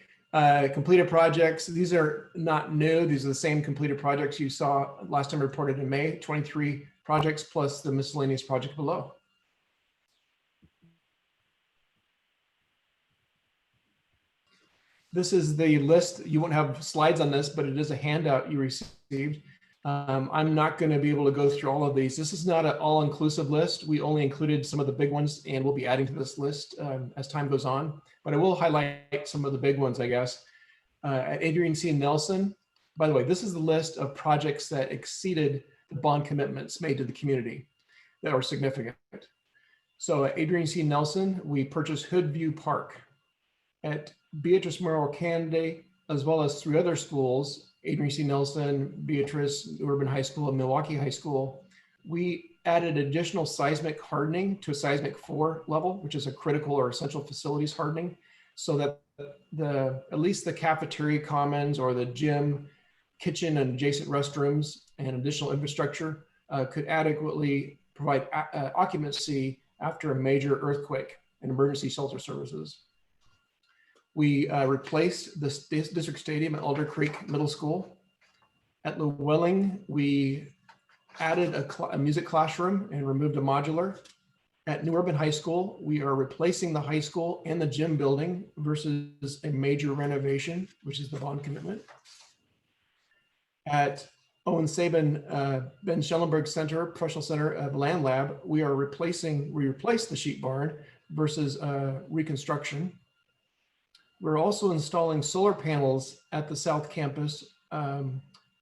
Completed projects. These are not new. These are the same completed projects you saw last time reported in May. 23 projects plus the miscellaneous project below. This is the list. You won't have slides on this, but it is a handout you received. I'm not going to be able to go through all of these. This is not an all-inclusive list. We only included some of the big ones, and we'll be adding to this list as time goes on. But I will highlight some of the big ones, I guess. At Adrian C. Nelson, by the way, this is the list of projects that exceeded the bond commitments made to the community that were significant. So at Adrian C. Nelson, we purchased Hoodview Park. At Beatrice Memorial Candidate, as well as 3 other schools, Adrian C. Nelson, Beatrice, Urban High School, and Milwaukee High School, we added additional seismic hardening to a seismic 4 level, which is a critical or essential facilities hardening, so that at least the cafeteria commons or the gym, kitchen, and adjacent restrooms and additional infrastructure could adequately provide occupancy after a major earthquake and emergency shelter services. We replaced the district stadium at Alder Creek Middle School. At Llewellyn, we added a music classroom and removed a modular. At New Urban High School, we are replacing the high school and the gym building versus a major renovation, which is the bond commitment. At Owen Sabin Ben Schellenberg Center, Professional Center of Land Lab, we replaced the sheep barn versus reconstruction. We're also installing solar panels at the South Campus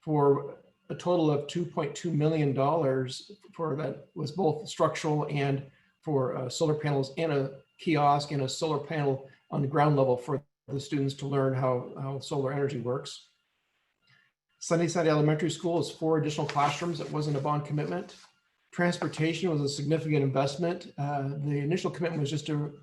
for a total of $2.2 million for that was both structural and for solar panels and a kiosk and a solar panel on the ground level for the students to learn how solar energy works. Sunnyside Elementary School is 4 additional classrooms. That wasn't a bond commitment. Transportation was a significant investment. The initial commitment was just to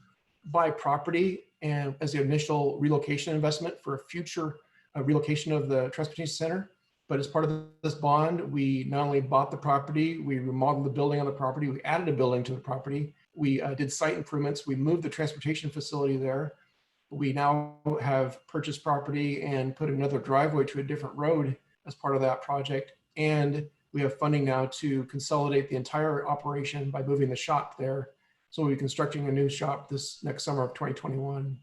buy property and as the initial relocation investment for a future relocation of the transportation center. But as part of this bond, we not only bought the property, we remodeled the building on the property, we added a building to the property, we did site improvements, we moved the transportation facility there. We now have purchased property and put another driveway to a different road as part of that project. And we have funding now to consolidate the entire operation by moving the shop there. So we'll be constructing a new shop this next summer of 2021.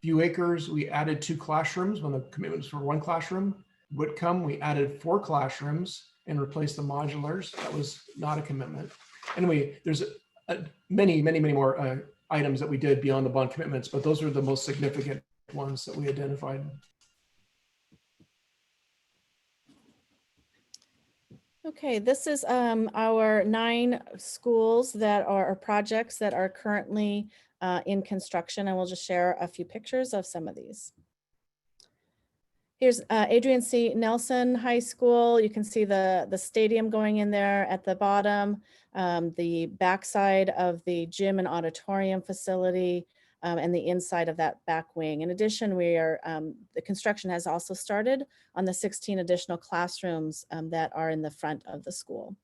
View Acres, we added 2 classrooms when the commitment was for 1 classroom. Whitcomb, we added 4 classrooms and replaced the modulars. That was not a commitment. Anyway, there's many more items that we did beyond the bond commitments, but those are the most significant ones that we identified. Okay, this is our 9 schools that are or projects that are currently in construction, and we'll just share a few pictures of some of these. Here's Adrian C. Nelson High School. You can see the stadium going in there at the bottom, the backside of the gym and auditorium facility, and the inside of that back wing. In addition, the construction has also started on the 16 additional classrooms that are in the front of the school.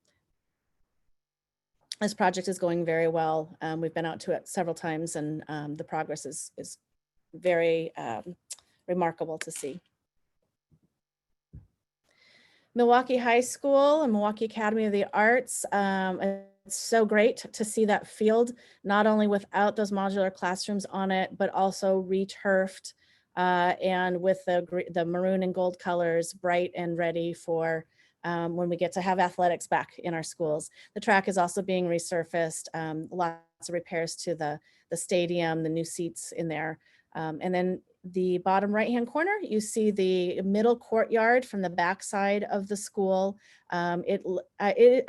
This project is going very well. We've been out to it several times, and the progress is very remarkable to see. Milwaukee High School and Milwaukee Academy of the Arts. It's so great to see that field, not only without those modular classrooms on it, but also re-turfed and with the maroon and gold colors, bright and ready for when we get to have athletics back in our schools. The track is also being resurfaced, lots of repairs to the stadium, the new seats in there. And then the bottom right-hand corner, you see the middle courtyard from the backside of the school. I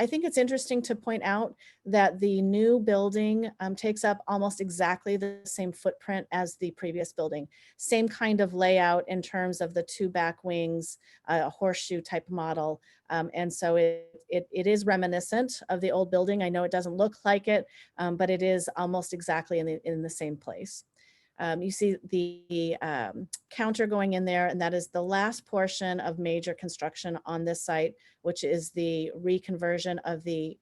think it's interesting to point out that the new building takes up almost exactly the same footprint as the previous building. Same kind of layout in terms of the 2 back wings, a horseshoe type model. And so it is reminiscent of the old building. I know it doesn't look like it, but it is almost exactly in the same place. You see the counter going in there, and that is the last portion of major construction on this site, which is the reconversion of the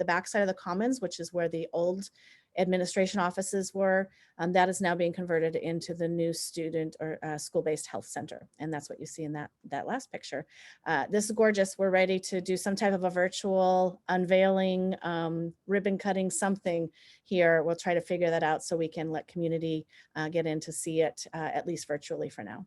backside of the commons, which is where the old administration offices were. That is now being converted into the new student or school-based health center. And that's what you see in that last picture. This is gorgeous. We're ready to do some type of a virtual unveiling, ribbon cutting, something here. We'll try to figure that out so we can let community get in to see it, at least virtually for now.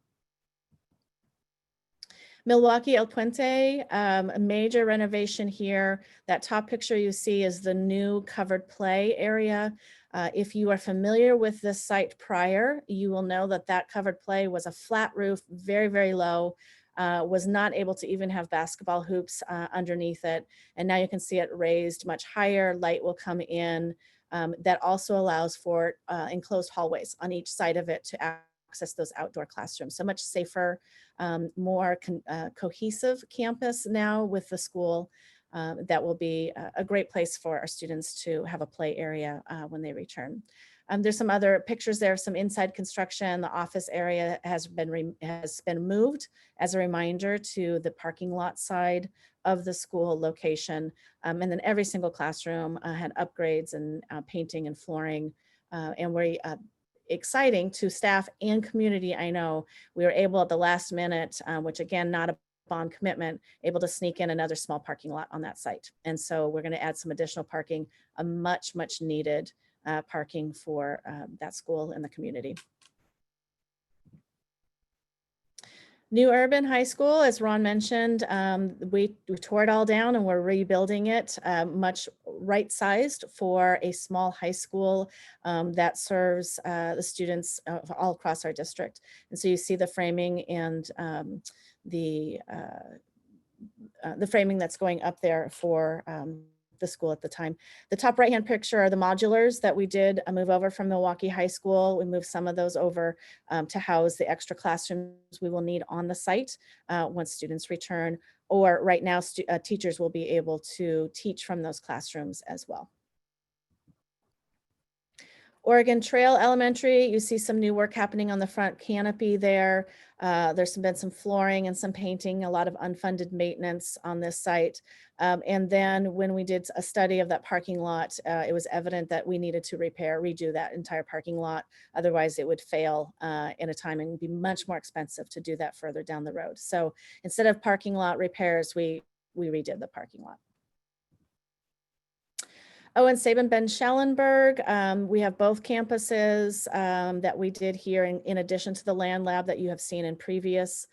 Milwaukee El Puente, a major renovation here. That top picture you see is the new covered play area. If you are familiar with this site prior, you will know that that covered play was a flat roof, very, very low, was not able to even have basketball hoops underneath it. And now you can see it raised much higher, light will come in. That also allows for enclosed hallways on each side of it to access those outdoor classrooms. So much safer, more cohesive campus now with the school. That will be a great place for our students to have a play area when they return. There's some other pictures there, some inside construction. The office area has been moved as a reminder to the parking lot side of the school location. And then every single classroom had upgrades and painting and flooring. And we're exciting to staff and community. I know we were able at the last minute, which again, not a bond commitment, able to sneak in another small parking lot on that site. And so we're going to add some additional parking, a much, much needed parking for that school and the community. New Urban High School, as Ron mentioned, we tore it all down and we're rebuilding it, much right-sized for a small high school that serves the students all across our district. And so you see the framing and the framing that's going up there for the school at the time. The top right-hand picture are the modulars that we did move over from Milwaukee High School. We moved some of those over to house the extra classrooms we will need on the site once students return, or right now teachers will be able to teach from those classrooms as well. Oregon Trail Elementary, you see some new work happening on the front canopy there. There's been some flooring and some painting, a lot of unfunded maintenance on this site. And then when we did a study of that parking lot, it was evident that we needed to redo that entire parking lot. Otherwise it would fail in a time and be much more expensive to do that further down the road. So instead of parking lot repairs, we redid the parking lot. Oh, and Sabin Ben Schellenberg, we have both campuses that we did here in addition to the land lab that you have seen in previous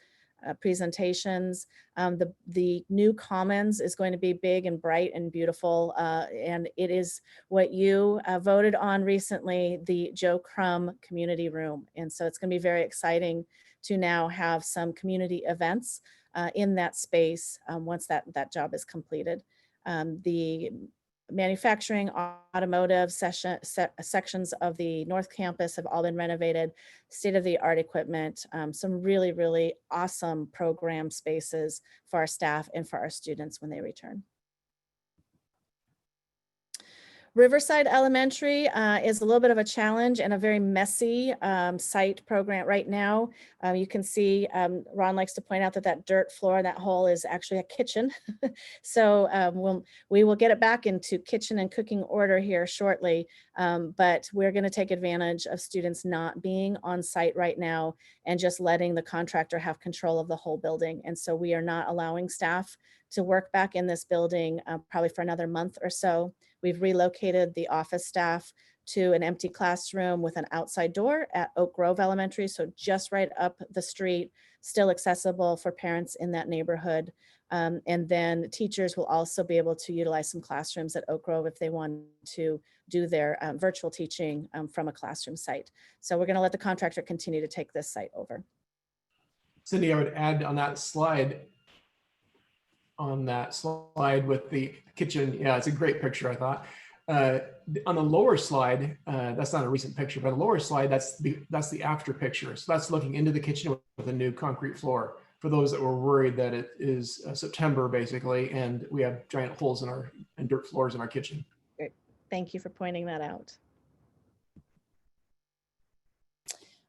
presentations. The new commons is going to be big and bright and beautiful, and it is what you voted on recently, the Joe Crum Community Room. And so it's going to be very exciting to now have some community events in that space once that job is completed. The manufacturing, automotive sections of the North Campus have all been renovated, state-of-the-art equipment, some really, really awesome program spaces for our staff and for our students when they return. Riverside Elementary is a little bit of a challenge and a very messy site program right now. You can see Ron likes to point out that dirt floor, that hole is actually a kitchen. So we will get it back into kitchen and cooking order here shortly, but we're going to take advantage of students not being on site right now and just letting the contractor have control of the whole building. And so we are not allowing staff to work back in this building probably for another month or so. We've relocated the office staff to an empty classroom with an outside door at Oak Grove Elementary, so just right up the street, still accessible for parents in that neighborhood. And then teachers will also be able to utilize some classrooms at Oak Grove if they want to do their virtual teaching from a classroom site. So we're going to let the contractor continue to take this site over. Cindy, I would add on that slide with the kitchen. Yeah, it's a great picture, I thought. On the lower slide, that's not a recent picture, but on the lower slide, that's the after picture. So that's looking into the kitchen with a new concrete floor. For those that were worried that it is September basically, and we have giant holes and dirt floors in our kitchen. Great. Thank you for pointing that out.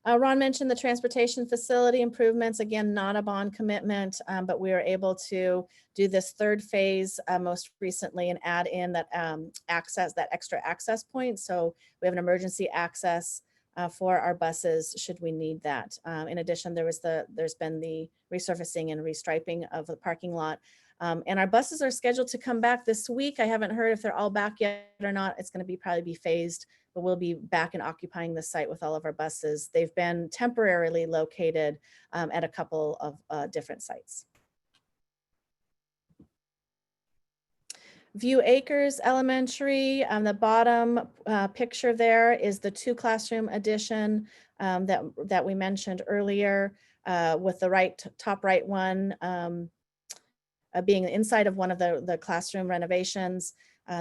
Ron mentioned the transportation facility improvements. Again, not a bond commitment, but we were able to do this third phase most recently and add in that extra access point. So we have an emergency access for our buses should we need that. In addition, there's been the resurfacing and restriping of the parking lot. And our buses are scheduled to come back this week. I haven't heard if they're all back yet or not. It's going to probably be phased, but we'll be back and occupying the site with all of our buses. They've been temporarily located at a couple of different sites. View Acres Elementary, on the bottom picture there is the 2 classroom addition that we mentioned earlier, with the top right one being inside of one of the classroom renovations.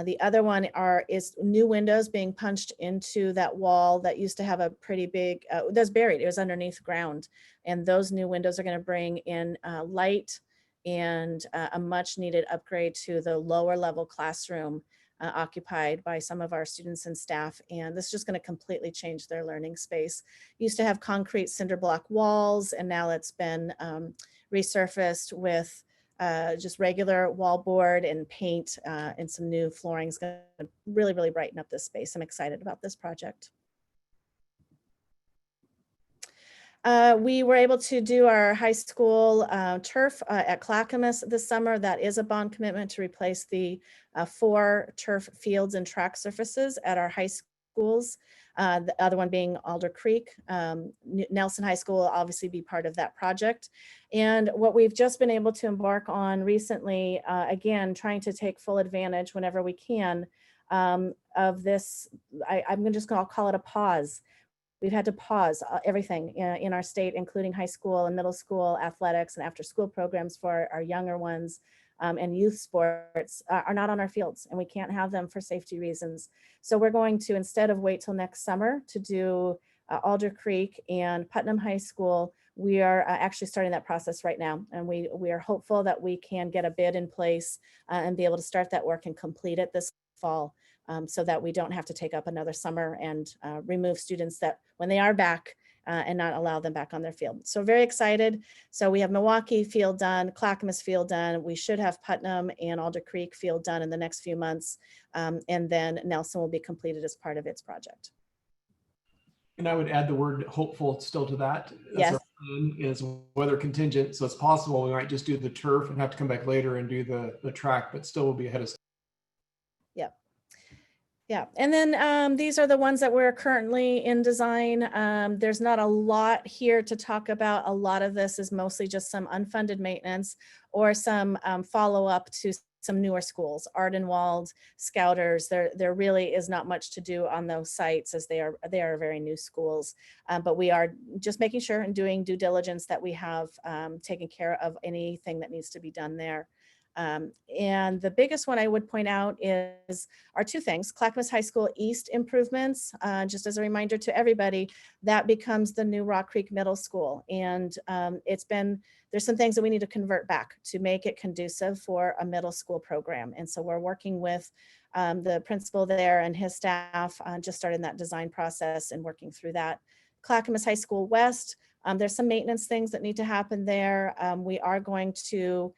The other one is new windows being punched into that wall that used to have a pretty big, that's buried, it was underneath ground. And those new windows are going to bring in light and a much needed upgrade to the lower level classroom occupied by some of our students and staff. And this is just going to completely change their learning space. Used to have concrete cinder block walls, and now it's been resurfaced with just regular wallboard and paint and some new flooring. Is going to really, really brighten up this space. I'm excited about this project. We were able to do our high school turf at Clackamas this summer. That is a bond commitment to replace the 4 turf fields and track surfaces at our high schools. The other one being Alder Creek. Nelson High School will obviously be part of that project. And what we've just been able to embark on recently, again, trying to take full advantage whenever we can of this, I'm just going to call it a pause. We've had to pause everything in our state, including high school and middle school athletics and after school programs for our younger ones, and youth sports are not on our fields, and we can't have them for safety reasons. So we're going to, instead of wait till next summer to do Alder Creek and Putnam High School, we are actually starting that process right now. And we are hopeful that we can get a bid in place and be able to start that work and complete it this fall. So that we don't have to take up another summer and remove students that when they are back and not allow them back on their field. So very excited. So we have Milwaukee field done, Clackamas field done. We should have Putnam and Alder Creek field done in the next few months. And then Nelson will be completed as part of its project. And I would add the word hopeful still to that. Yes. Our plan is weather contingent. So it's possible we might just do the turf and have to come back later and do the track, but still will be ahead of. Yep. Yeah, and then these are the ones that we're currently in design. There's not a lot here to talk about. A lot of this is mostly just some unfunded maintenance or some follow-up to some newer schools, Ardenwald, Scouters. There really is not much to do on those sites as they are very new schools. But we are just making sure and doing due diligence that we have taken care of anything that needs to be done there. And the biggest one I would point out are 2 things: Clackamas High School East improvements. Just as a reminder to everybody, that becomes the new Rock Creek Middle School. And there's some things that we need to convert back to make it conducive for a middle school program. And so we're working with the principal there and his staff, just starting that design process and working through that. Clackamas High School West, there's some maintenance things that need to happen there. We are going to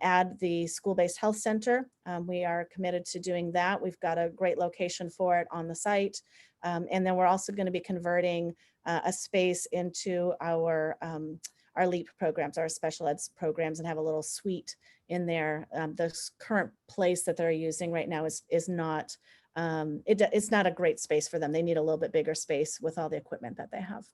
add the school-based health center. We are committed to doing that. We've got a great location for it on the site. And then we're also going to be converting a space into our LEAP programs, our special ed programs, and have a little suite in there. The current place that they're using right now is not, it's not a great space for them. They need a little bit bigger space with all the equipment that they have.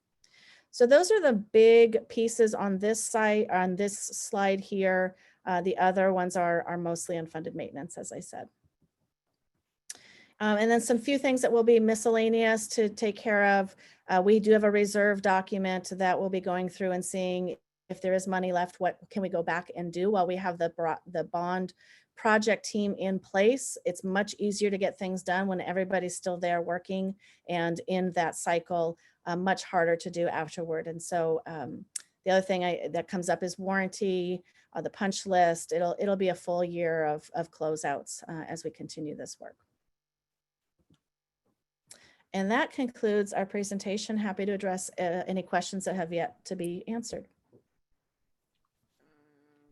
So those are the big pieces on this site, on this slide here. The other ones are mostly unfunded maintenance, as I said. And then some few things that will be miscellaneous to take care of. We do have a reserve document that we'll be going through and seeing if there is money left, what can we go back and do while we have the bond project team in place. It's much easier to get things done when everybody's still there working and in that cycle, much harder to do afterward. And so the other thing that comes up is warranty, the punch list. It'll be a full year of closeouts as we continue this work. And that concludes our presentation. Happy to address any questions that have yet to be answered.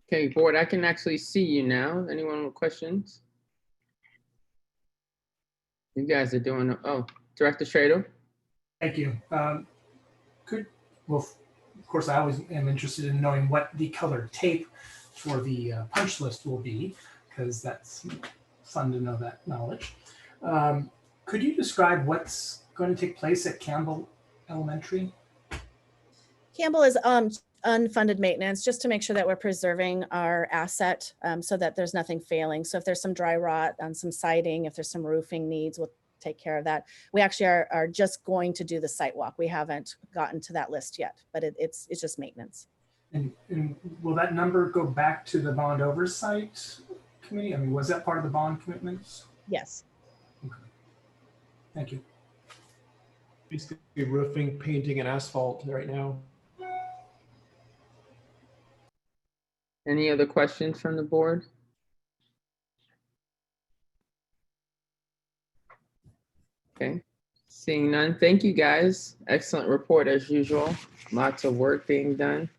Okay, board, I can actually see you now. Anyone with questions? You guys are doing, Director Schradel. Thank you. Well, of course, I always am interested in knowing what the colored tape for the punch list will be, because that's fun to know that knowledge. Could you describe what's going to take place at Campbell Elementary? Campbell is unfunded maintenance, just to make sure that we're preserving our asset so that there's nothing failing. So if there's some dry rot on some siding, if there's some roofing needs, we'll take care of that. We actually are just going to do the site walk. We haven't gotten to that list yet, but it's just maintenance. And will that number go back to the bond oversight committee? I mean, was that part of the bond commitments? Yes. Okay. Thank you. Basically roofing, painting, and asphalt right now. Any other questions from the board? Okay, seeing none. Thank you, guys. Excellent report as usual. Lots of work being done.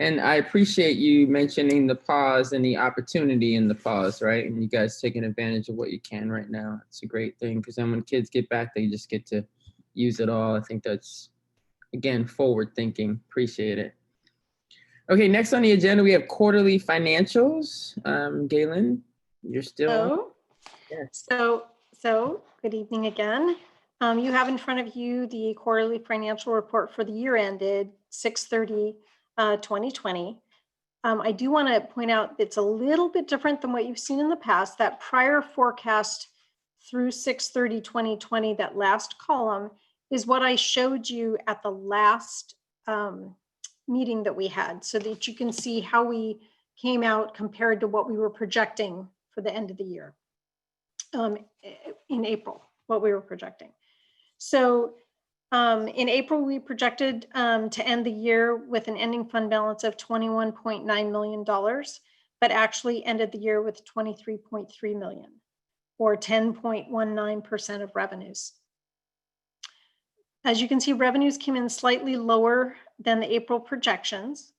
And I appreciate you mentioning the pause and the opportunity in the pause, right? And you guys taking advantage of what you can right now. It's a great thing because then when kids get back, they just get to use it all. I think that's, again, forward thinking. Appreciate it. Okay, next on the agenda, we have quarterly financials. Galen, you're still. So good evening again. You have in front of you the quarterly financial report for the year ended 6/30/2020. I do want to point out it's a little bit different than what you've seen in the past. That prior forecast through 6/30/2020, that last column, is what I showed you at the last meeting that we had, so that you can see how we came out compared to what we were projecting for the end of the year in April, what we were projecting. So in April, we projected to end the year with an ending fund balance of $21.9 million, but actually ended the year with $23.3 million, or 10.19% of revenues. As you can see, revenues came in slightly lower than the April projections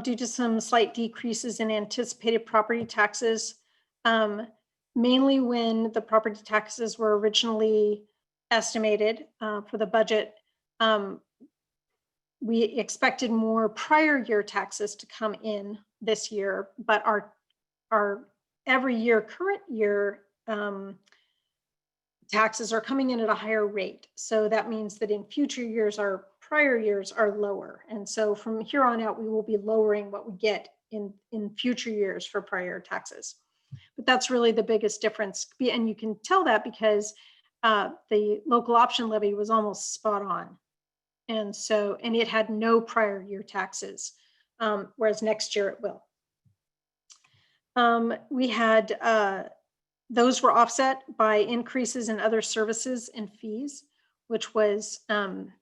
due to some slight decreases in anticipated property taxes, mainly when the property taxes were originally estimated for the budget. We expected more prior year taxes to come in this year, but our every year, current year taxes are coming in at a higher rate. So that means that in future years, our prior years are lower. And so from here on out, we will be lowering what we get in future years for prior taxes. But that's really the biggest difference. And you can tell that because the local option levy was almost spot on. And it had no prior year taxes, whereas next year it will. We had, those were offset by increases in other services and fees, which was, some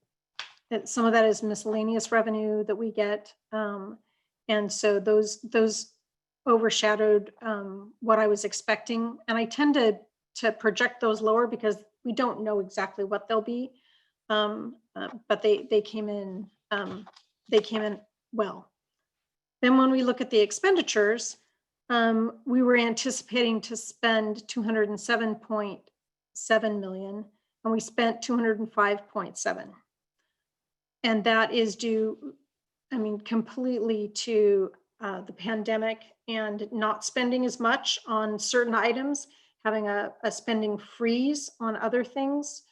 of that is miscellaneous revenue that we get. And so those overshadowed what I was expecting. And I tend to project those lower because we don't know exactly what they'll be. But they came in well. Then when we look at the expenditures, we were anticipating to spend $207.7 million, and we spent $205.7. And that is due, I mean, completely to the pandemic and not spending as much on certain items, having a spending freeze on other things.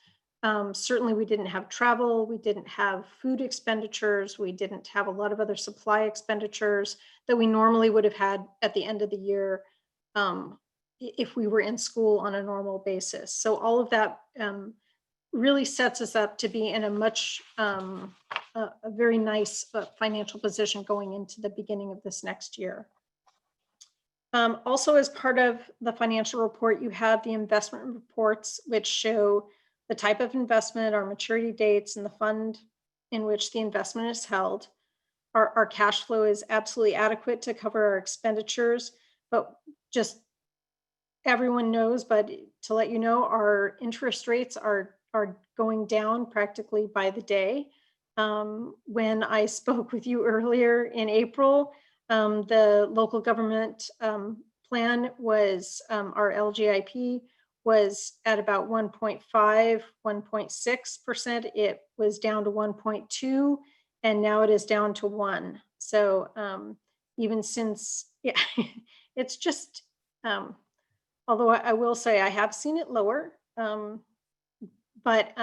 Certainly we didn't have travel, we didn't have food expenditures, we didn't have a lot of other supply expenditures that we normally would have had at the end of the year if we were in school on a normal basis. So all of that really sets us up to be in a much, a very nice financial position going into the beginning of this next year. Also, as part of the financial report, you have the investment reports, which show the type of investment, our maturity dates, and the fund in which the investment is held. Our cash flow is absolutely adequate to cover our expenditures, but just everyone knows, but to let you know, our interest rates are going down practically by the day. When I spoke with you earlier in April, the local government plan was, our LGIP was at about 1.5, 1.6%. It was down to 1.2, and now it is down to 1. So even since, yeah, it's just, although I will say I have seen it lower, but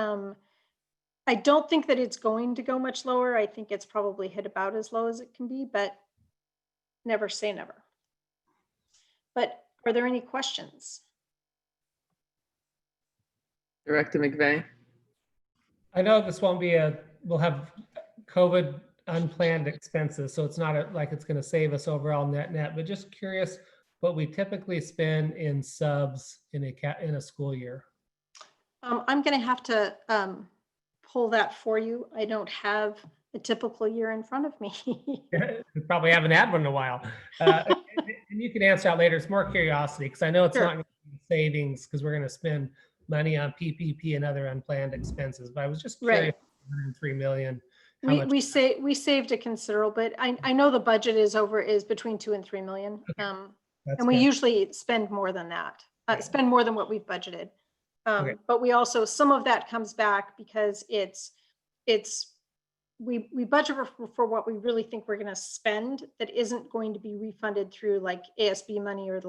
I don't think that it's going to go much lower. I think it's probably hit about as low as it can be, but never say never. But are there any questions? Director McVeigh? I know this won't be we'll have COVID unplanned expenses, so it's not like it's going to save us overall net, but just curious what we typically spend in subs in a school year. I'm going to have to pull that for you. I don't have a typical year in front of me. We probably haven't had one in a while. And you can answer that later. It's more curiosity because I know it's Sure. not going to be savings because we're going to spend money on PPP and other unplanned expenses. But I was just curious, Right. 103 million. We saved a considerable, but I know the budget is between 2 and 3 million. And we good. usually spend more than that, spend more than what we've budgeted. Okay. But we also, some of that comes back because we budget for what we really think we're going to spend that isn't going to be refunded through like ASB money or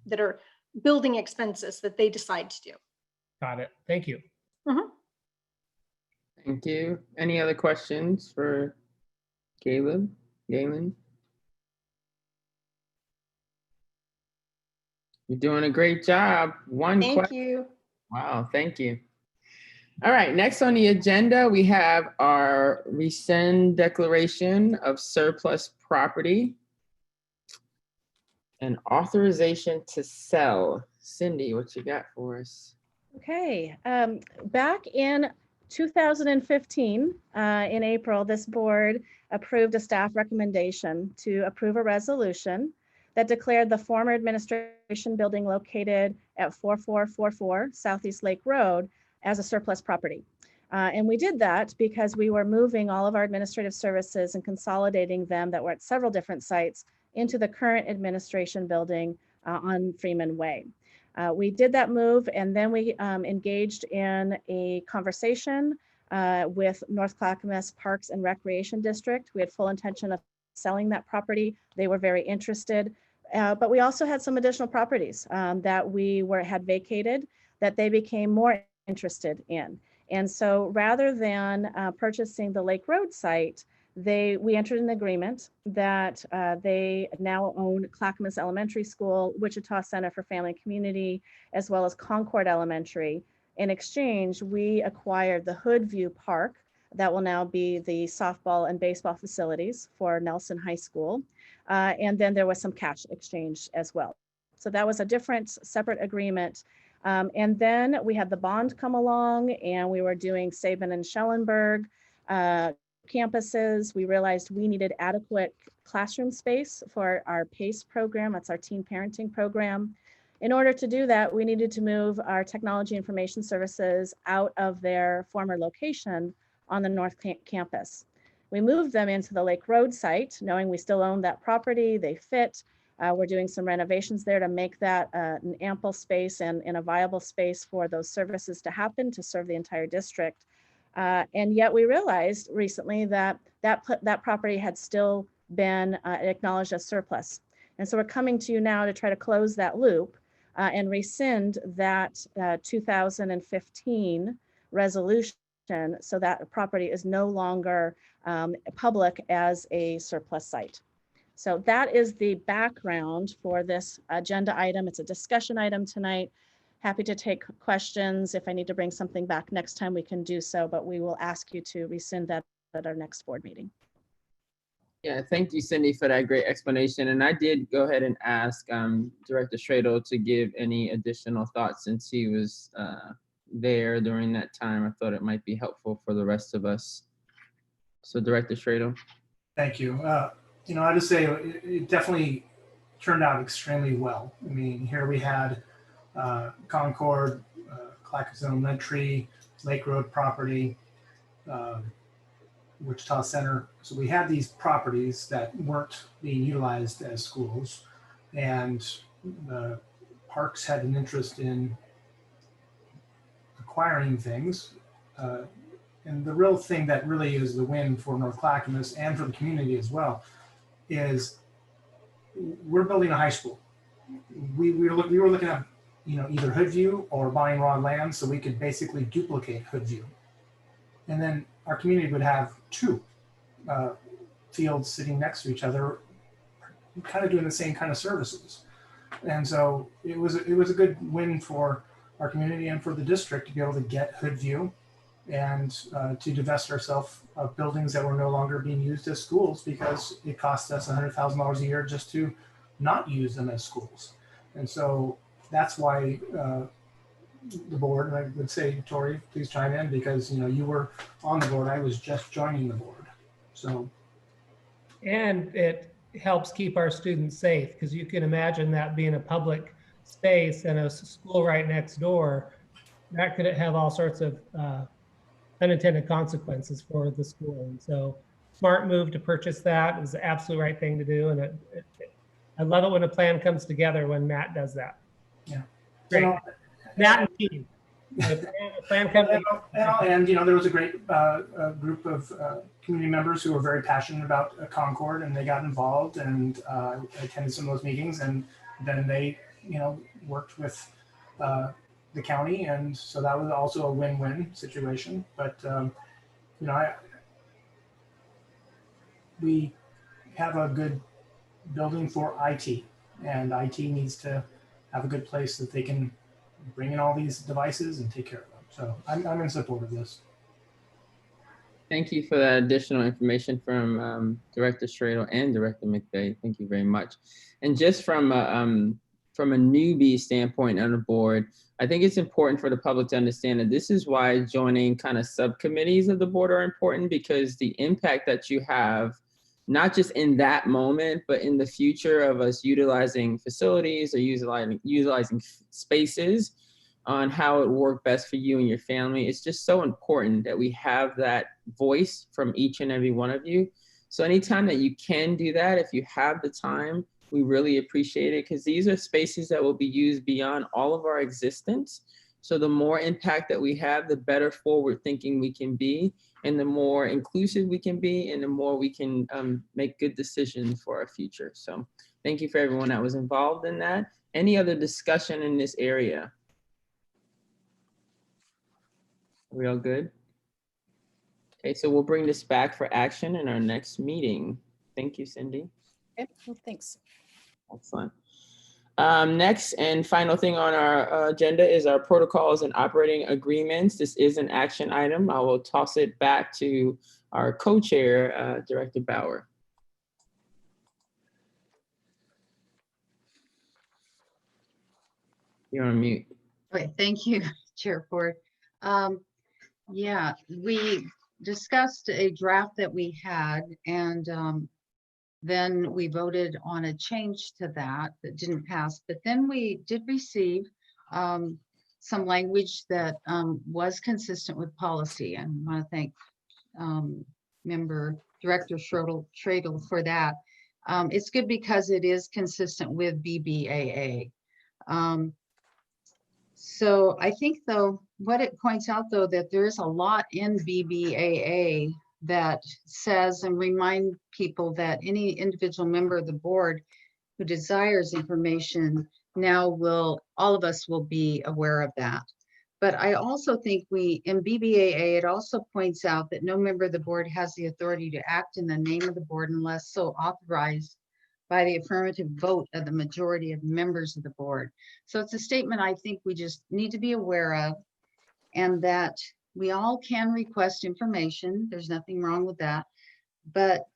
that are building expenses that they decide to do. Got it. Thank you. Mhm. Thank you. Any other questions for Caleb, Galen? You're doing a great job. Thank you. Wow, thank you. All right, next on the agenda, we have our rescind declaration of surplus property and authorization to sell. Cindy, what you got for us? Okay, back in 2015, in April, this board approved a staff recommendation to approve a resolution that declared the former administration building located at 4444 Southeast Lake Road as a surplus property. And we did that because we were moving all of our administrative services and consolidating them that were at several different sites into the current administration building on Freeman Way. We did that move and then we engaged in a conversation with North Clackamas Parks and Recreation District. We had full intention of selling that property. They were very interested, but we also had some additional properties that we had vacated that they became more interested in. And so rather than purchasing the Lake Road site, we entered an agreement that they now own Clackamas Elementary School, Wichita Center for Family and Community, as well as Concord Elementary. In exchange, we acquired the Hoodview Park that will now be the softball and baseball facilities for Nelson High School. And then there was some cash exchange as well. So that was a different separate agreement. And then we had the bond come along and we were doing Sabin and Schellenberg campuses. We realized we needed adequate classroom space for our PACE program. That's our teen parenting program. In order to do that, we needed to move our technology information services out of their former location on the North Campus. We moved them into the Lake Road site, knowing we still own that property, they fit. We're doing some renovations there to make that an ample space and a viable space for those services to happen to serve the entire district. And yet we realized recently that property had still been acknowledged as surplus. And so we're coming to you now to try to close that loop and rescind that 2015 resolution so that property is no longer public as a surplus site. So that is the background for this agenda item. It's a discussion item tonight. Happy to take questions. If I need to bring something back next time, we can do so, but we will ask you to rescind that at our next board meeting. Yeah, thank you, Cindy, for that great explanation. And I did go ahead and ask Director Stradel to give any additional thoughts since he was there during that time. I thought it might be helpful for the rest of us. So Director Stradel. Thank you. You know, I just say it definitely turned out extremely well. I mean, here we had Concord, Clackamas Elementary, Lake Road property, Wichita Center. So we had these properties that weren't being utilized as schools, and the parks had an interest in acquiring things. And the real thing that really is the win for North Clackamas and for the community as well is we're building a high school. We were looking at, you know, either Hoodview or buying raw land so we could basically duplicate Hoodview. And then our community would have two fields sitting next to each other, kind of doing the same kind of services. And so it was a good win for our community and for the district to be able to get Hoodview and to divest ourselves of buildings that were no longer being used as schools because it cost us $100,000 a year just to not use them as schools. And so that's why the board, and I would say, Tori, please chime in because you were on the board. I was just joining the board. So. And it helps keep our students safe because you can imagine that being a public space and a school right next door, that could have all sorts of unintended consequences for the school. And so smart move to purchase that is the absolute right thing to do. And I love it when a plan comes together when Matt does that. Yeah. Great. Matt and team. The plan comes together. And there was a great group of community members who were very passionate about Concord, and they got involved, and attended some of those meetings, and then they worked with the county, and so that was also a win-win situation. But we have a good building for IT, and IT needs to have a good place that they can bring in all these devices and take care of them. So I'm in support of this. Thank you for that additional information from Director Stradle and Director McVeigh. Thank you very much. And just from a newbie standpoint on the board, I think it's important for the public to understand that this is why joining kind of subcommittees of the board are important, because the impact that you have, not just in that moment, but in the future of us utilizing facilities or utilizing spaces on how it worked best for you and your family. It's just so important that we have that voice from each and every one of you. So anytime that you can do that, if you have the time, we really appreciate it, because these are spaces that will be used beyond all of our existence. So the more impact that we have, the better forward thinking we can be, and the more inclusive we can be, and the more we can make good decisions for our future. So thank you for everyone that was involved in that. Any other discussion in this area? Are we all good? Okay, so we'll bring this back for action in our next meeting. Thank you, Cindy. Okay, well, thanks. Excellent. Next and final thing on our agenda is our protocols and operating agreements. This is an action item. I will toss it back to our co-chair, Director Bauer. You're on mute. Okay, thank you, Chair Ford. Yeah, we discussed a draft that we had, and then we voted on a change to that didn't pass. But then we did receive some language that was consistent with policy, and I want to thank Director Stradle for that. It's good because it is consistent with BBAA. So I think, though, what it points out, though, that there is a lot in BBAA that says and remind people that any individual member of the board who desires information now all of us will be aware of that. But I also think in BBAA, it also points out that no member of the board has the authority to act in the name of the board unless so authorized by the affirmative vote of the majority of members of the board. So it's a statement I think we just need to be aware of, and that we all can request information. There's nothing wrong with that, but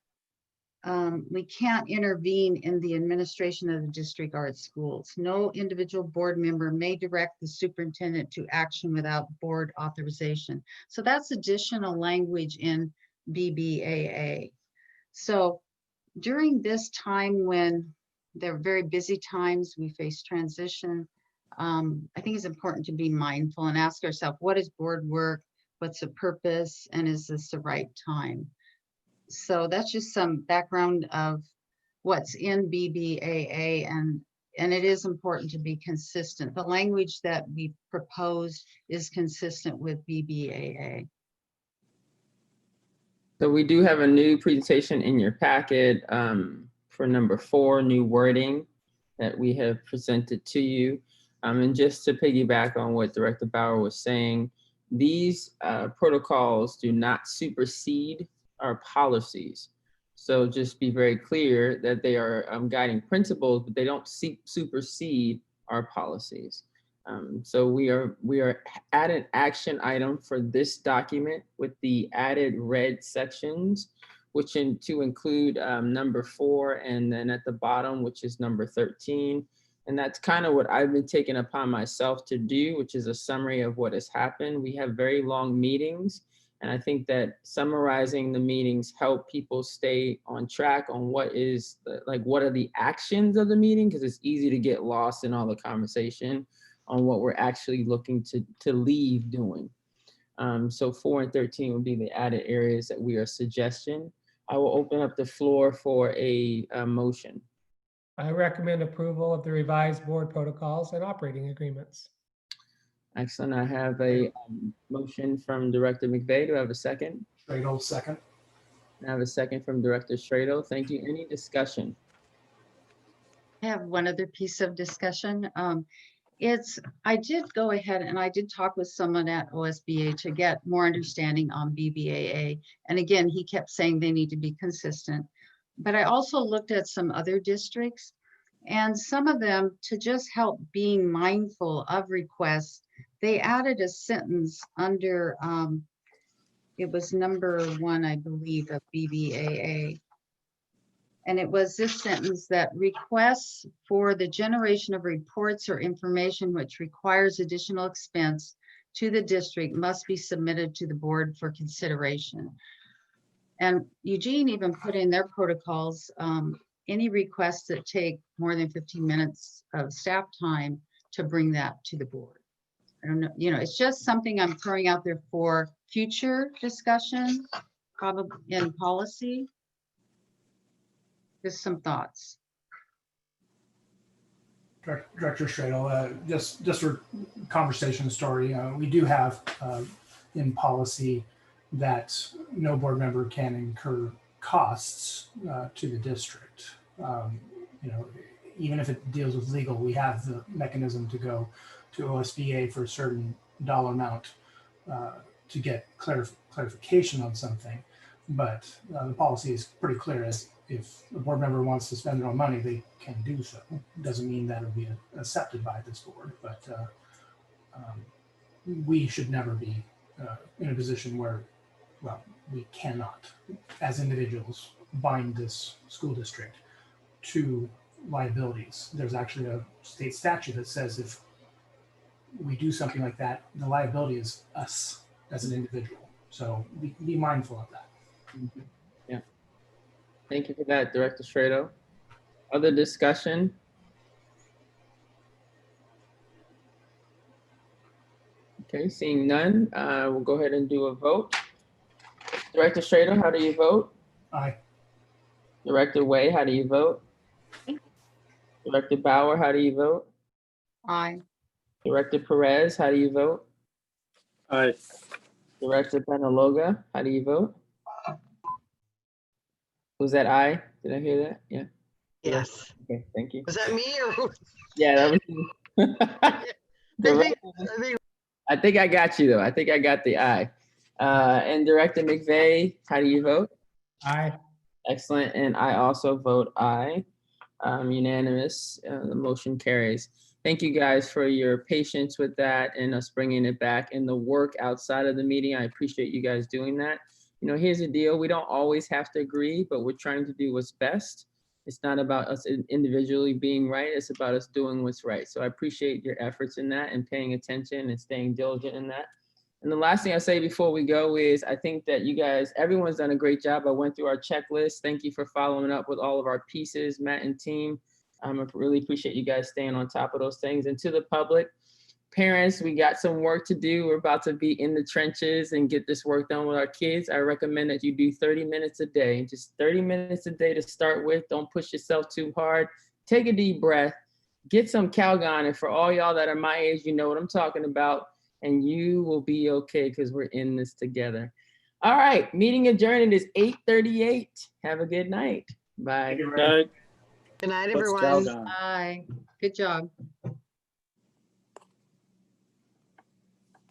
we can't intervene in the administration of the district or its schools. No individual board member may direct the superintendent to action without board authorization. So that's additional language in BBAA. So during this time when there are very busy times, we face transition, I think it's important to be mindful and ask ourselves, what is board work? What's the purpose? And is this the right time? So that's just some background of what's in BBAA, and it is important to be consistent. The language that we proposed is consistent with BBAA. So we do have a new presentation in your packet for number 4, new wording that we have presented to you. And just to piggyback on what Director Bauer was saying, these protocols do not supersede our policies. So just be very clear that they are guiding principles, but they don't supersede our policies. So we are at an action item for this document with the added red sections, which to include number 4, and then at the bottom, which is number 13. And that's kind of what I've been taking upon myself to do, which is a summary of what has happened. We have very long meetings, and I think that summarizing the meetings help people stay on track on what is what are the actions of the meeting, because it's easy to get lost in all the conversation on what we're actually looking to leave doing. So 4 and 13 would be the added areas that we are suggesting. I will open up the floor for a motion. I recommend approval of the revised board protocols and operating agreements. Excellent. I have a motion from Director McVeigh. Do I have a second? Stradle, second. I have a second from Director Stradle. Thank you. Any discussion? I have one other piece of discussion. I did go ahead and I did talk with someone at OSBA to get more understanding on BBAA. And again, he kept saying they need to be consistent. But I also looked at some other districts, and some of them, to just help being mindful of requests, they added a sentence under, it was number 1, I believe, of BBAA. And it was this sentence that requests for the generation of reports or information which requires additional expense to the district must be submitted to the board for consideration. And Eugene even put in their protocols, any requests that take more than 15 minutes of staff time to bring that to the board. I don't know, it's just something I'm throwing out there for future discussion, probably in policy. Just some thoughts. Director Stradle, just for conversation story, we do have in policy that no board member can incur costs to the district. Even if it deals with legal, we have the mechanism to go to OSBA for a certain dollar amount to get clarification on something. But the policy is pretty clear as if a board member wants to spend their own money, they can do so. Doesn't mean that it'll be accepted by this board, but we should never be in a position where, well, we cannot, as individuals, bind this school district to liabilities. There's actually a state statute that says if we do something like that, the liability is us as an individual. So be mindful of that. Mm-hmm. Yeah. Thank you for that, Director Stradle. Other discussion? Okay, seeing none, we'll go ahead and do a vote. Director Stradle, how do you vote? Aye. Director Way, how do you vote? Director Bauer, how do you vote? Aye. Director Perez, how do you vote? Aye. Director Penaloga, how do you vote? Was that aye? Did I hear that? Yeah. Yes. Okay, thank you. Was that me or who? Yeah, that was I think I got you though. I think I got the aye. And Director McVeigh, how do you vote? Aye. Excellent. And I also vote aye. Unanimous. The motion carries. Thank you guys for your patience with that and us bringing it back and the work outside of the meeting. I appreciate you guys doing that. Here's the deal. We don't always have to agree, but we're trying to do what's best. It's not about us individually being right. It's about us doing what's right. So I appreciate your efforts in that and paying attention and staying diligent in that. And the last thing I'll say before we go is I think that you guys, everyone's done a great job. I went through our checklist. Thank you for following up with all of our pieces, Matt and team. I really appreciate you guys staying on top of those things. And to the public, parents, we got some work to do. We're about to be in the trenches and get this work done with our kids. I recommend that you do 30 minutes a day, just 30 minutes a day to start with. Don't push yourself too hard. Take a deep breath, get some Calgon. And for all y'all that are my age, you know what I'm talking about, and you will be okay because we're in this together. All right, meeting adjourned. It is 8:38. Have a good night. Bye. Good night. Good night, Let's everyone. Calgon. Aye. Good job.